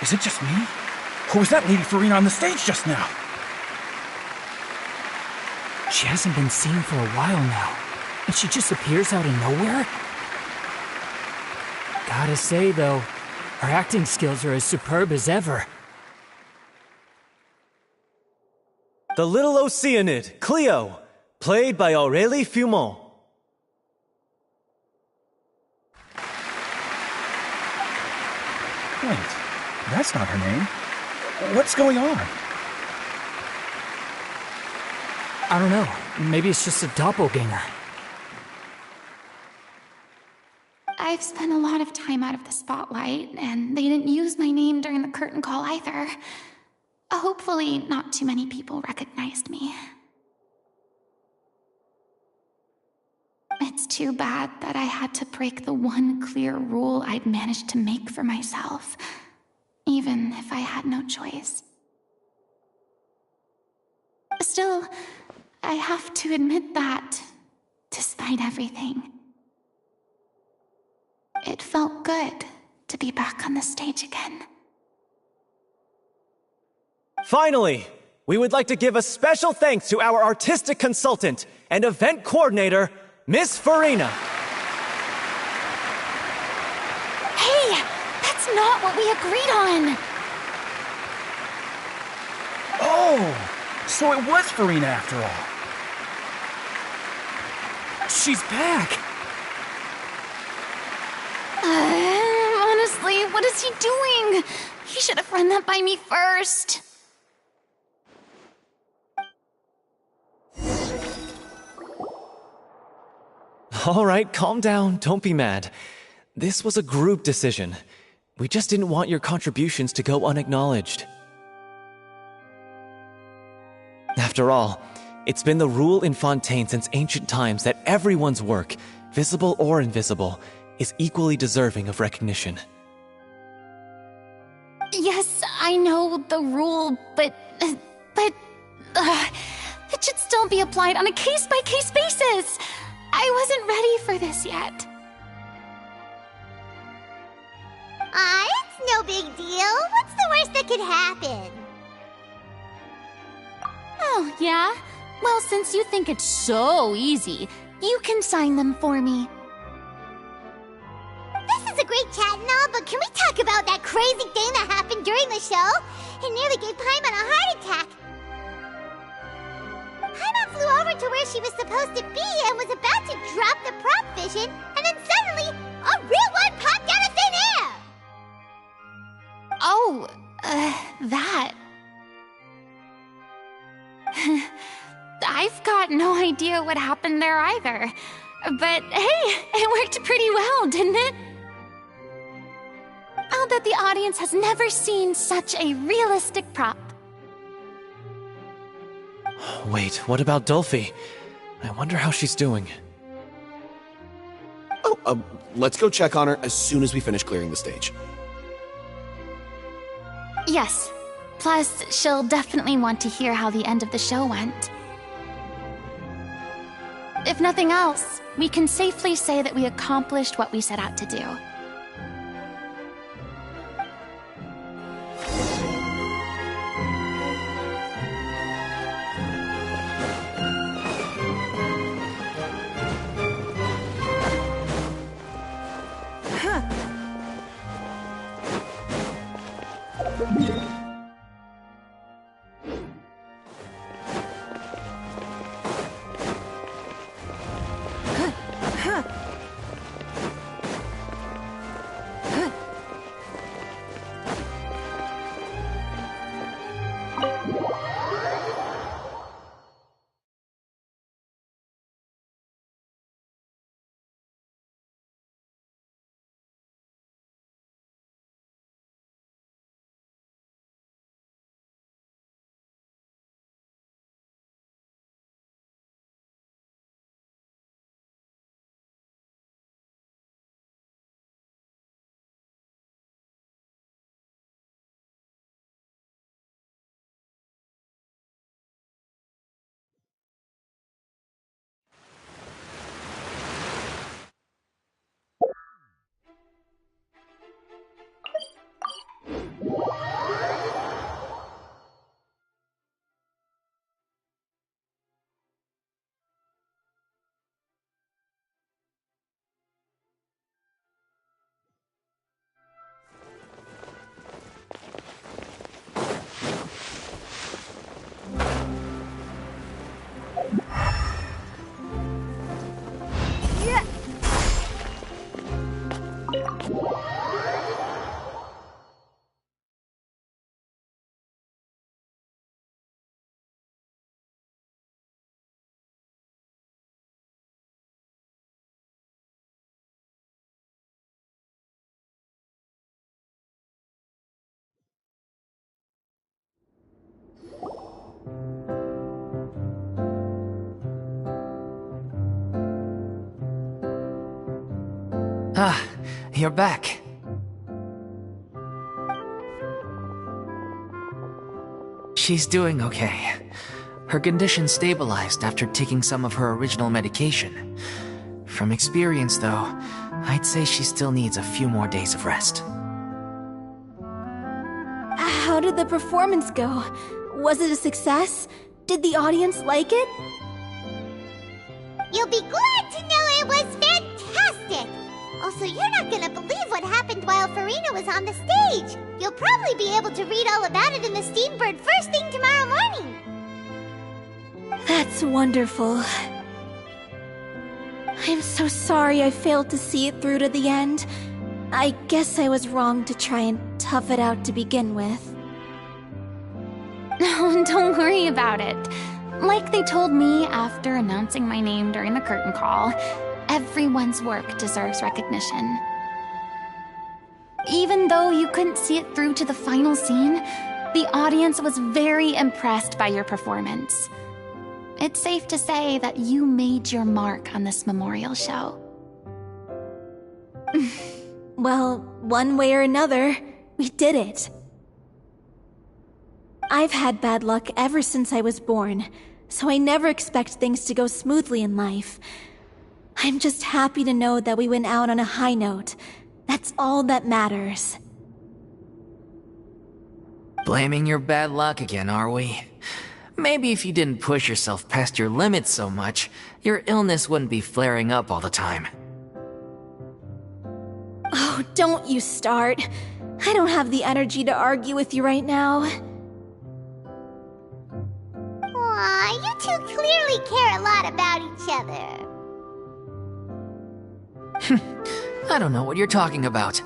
Is it just me? Who was that Lady Farina on the stage just now? She hasn't been seen for a while now, and she just appears out of nowhere? Gotta say, though, her acting skills are as superb as ever. The Little Oceanid, Cleo, played by Aurélie Fumont. Wait, that's not her name. What's going on? I don't know. Maybe it's just a doppelganger. I've spent a lot of time out of the spotlight, and they didn't use my name during the curtain call either. Hopefully, not too many people recognized me. It's too bad that I had to break the one clear rule I'd managed to make for myself, even if I had no choice. Still, I have to admit that, despite everything, it felt good to be back on the stage again. Finally, we would like to give a special thanks to our artistic consultant and event coordinator, Miss Farina. Hey, that's not what we agreed on! Oh, so it was Farina after all. She's back. Honestly, what is he doing? He should have run that by me first. All right, calm down. Don't be mad. This was a group decision. We just didn't want your contributions to go unacknowledged. After all, it's been the rule in Fontaine since ancient times that everyone's work, visible or invisible, is equally deserving of recognition. Yes, I know the rule, but it should still be applied on a case-by-case basis. I wasn't ready for this yet. It's no big deal. What's the worst that could happen? Oh, yeah? Well, since you think it's so easy, you can sign them for me. This is a great chat and all, but can we talk about that crazy thing that happened during the show? It nearly gave Paimon a heart attack. Paimon flew over to where she was supposed to be and was about to drop the prop vision, and then suddenly, a real one popped out of thin air! Oh, that. I've got no idea what happened there either. But hey, it worked pretty well, didn't it? I'll bet the audience has never seen such a realistic prop. Wait, what about Dolphy? I wonder how she's doing. Oh, let's go check on her as soon as we finish clearing the stage. Yes. Plus, she'll definitely want to hear how the end of the show went. If nothing else, we can safely say that we accomplished what we set out to do. Ah, you're back. She's doing okay. Her condition stabilized after taking some of her original medication. From experience, though, I'd say she still needs a few more days of rest. How did the performance go? Was it a success? Did the audience like it? You'll be glad to know it was fantastic! Also, you're not gonna believe what happened while Farina was on the stage. You'll probably be able to read all about it in the Steambird first thing tomorrow morning. That's wonderful. I'm so sorry I failed to see it through to the end. I guess I was wrong to try and tough it out to begin with. No, don't worry about it. Like they told me after announcing my name during the curtain call, everyone's work deserves recognition. Even though you couldn't see it through to the final scene, the audience was very impressed by your performance. It's safe to say that you made your mark on this memorial show. Well, one way or another, we did it. I've had bad luck ever since I was born, so I never expect things to go smoothly in life. I'm just happy to know that we went out on a high note. That's all that matters. Blaming your bad luck again, are we? Maybe if you didn't push yourself past your limits so much, your illness wouldn't be flaring up all the time. Oh, don't you start. I don't have the energy to argue with you right now. Aw, you two clearly care a lot about each other. I don't know what you're talking about.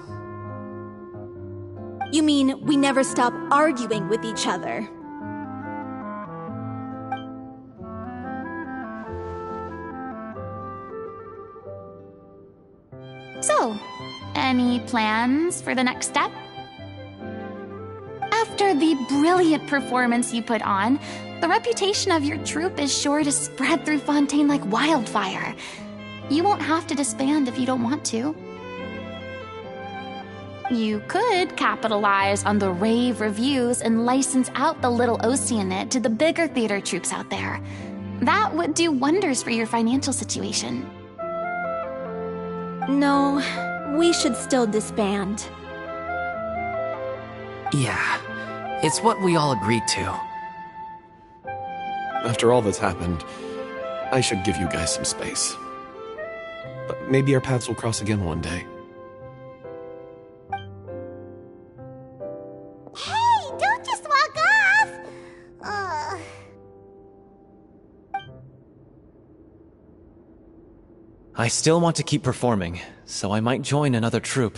You mean we never stop arguing with each other? So, any plans for the next step? After the brilliant performance you put on, the reputation of your troupe is sure to spread through Fontaine like wildfire. You won't have to disband if you don't want to. You could capitalize on the rave reviews and license out the little Oceanid to the bigger theater troupes out there. That would do wonders for your financial situation. No, we should still disband. Yeah, it's what we all agreed to. After all that's happened, I should give you guys some space. But maybe our paths will cross again one day. Hey, don't just walk off! I still want to keep performing, so I might join another troupe.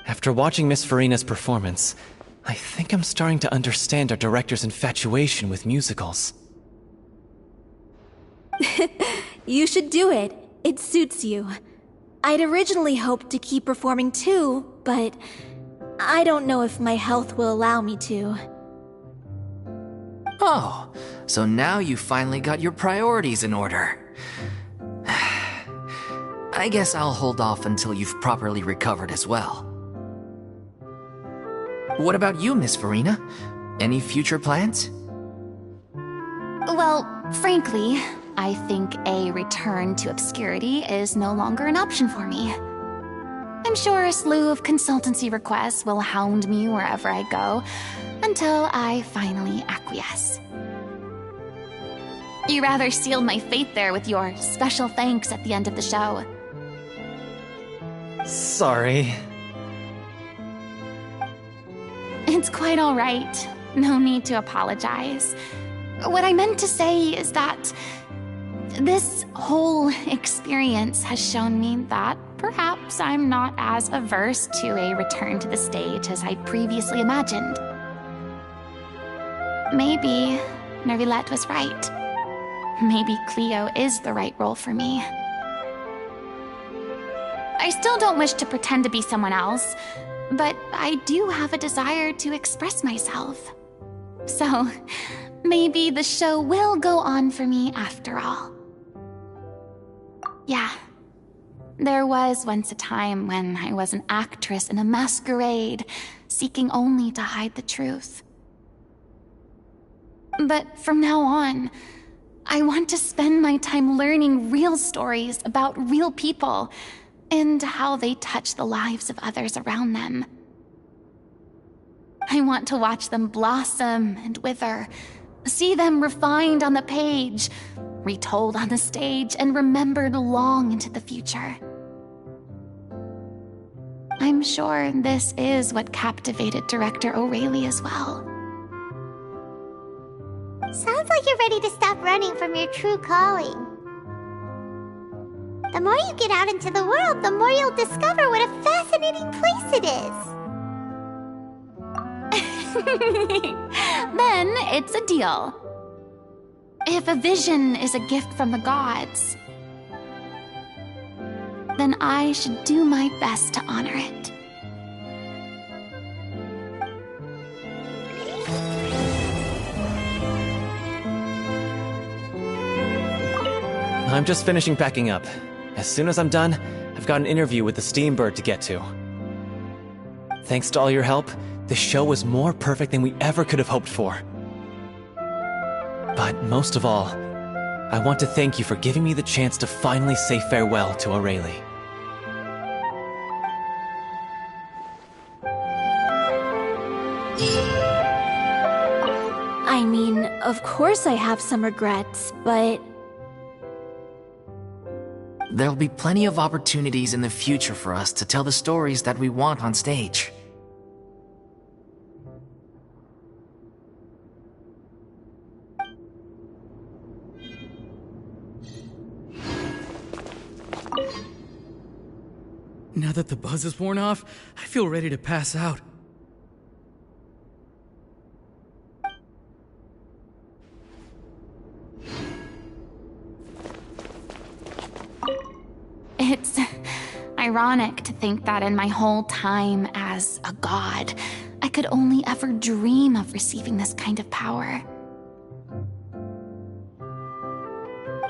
After watching Miss Farina's performance, I think I'm starting to understand our director's infatuation with musicals. You should do it. It suits you. I'd originally hoped to keep performing too, but I don't know if my health will allow me to. Oh, so now you finally got your priorities in order. I guess I'll hold off until you've properly recovered as well. What about you, Miss Farina? Any future plans? Well, frankly, I think a return to obscurity is no longer an option for me. I'm sure a slew of consultancy requests will hound me wherever I go, until I finally acquiesce. You rather sealed my fate there with your special thanks at the end of the show. Sorry. It's quite all right. No need to apologize. What I meant to say is that this whole experience has shown me that perhaps I'm not as averse to a return to the stage as I'd previously imagined. Maybe Nervilette was right. Maybe Cleo is the right role for me. I still don't wish to pretend to be someone else, but I do have a desire to express myself. So, maybe the show will go on for me after all. Yeah, There was once a time when I was an actress in a masquerade, seeking only to hide the truth. But from now on, I want to spend my time learning real stories about real people and how they touch the lives of others around them. I want to watch them blossom and wither, see them refined on the page, retold on the stage, and remembered long into the future. I'm sure this is what captivated Director O'Reilly as well. Sounds like you're ready to stop running from your true calling. The more you get out into the world, the more you'll discover what a fascinating place it is. Then it's a deal. If a vision is a gift from the gods, then I should do my best to honor it. I'm just finishing packing up. As soon as I'm done, I've got an interview with the Steambird to get to. Thanks to all your help, the show was more perfect than we ever could have hoped for. But most of all, I want to thank you for giving me the chance to finally say farewell to O'Reilly. I mean, of course I have some regrets, but... There'll be plenty of opportunities in the future for us to tell the stories that we want on stage. Now that the buzz is worn off, I feel ready to pass out. It's ironic to think that in my whole time as a god, I could only ever dream of receiving this kind of power.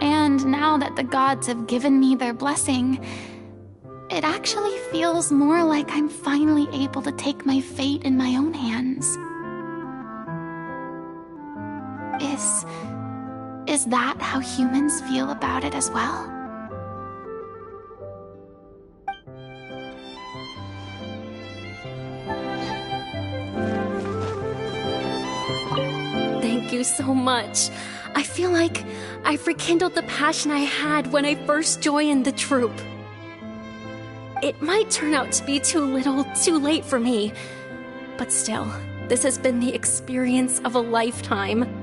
And now that the gods have given me their blessing, it actually feels more like I'm finally able to take my fate in my own hands. Is that how humans feel about it as well? Thank you so much. I feel like I've rekindled the passion I had when I first joined the troupe. It might turn out to be too little, too late for me, but still, this has been the experience of a lifetime.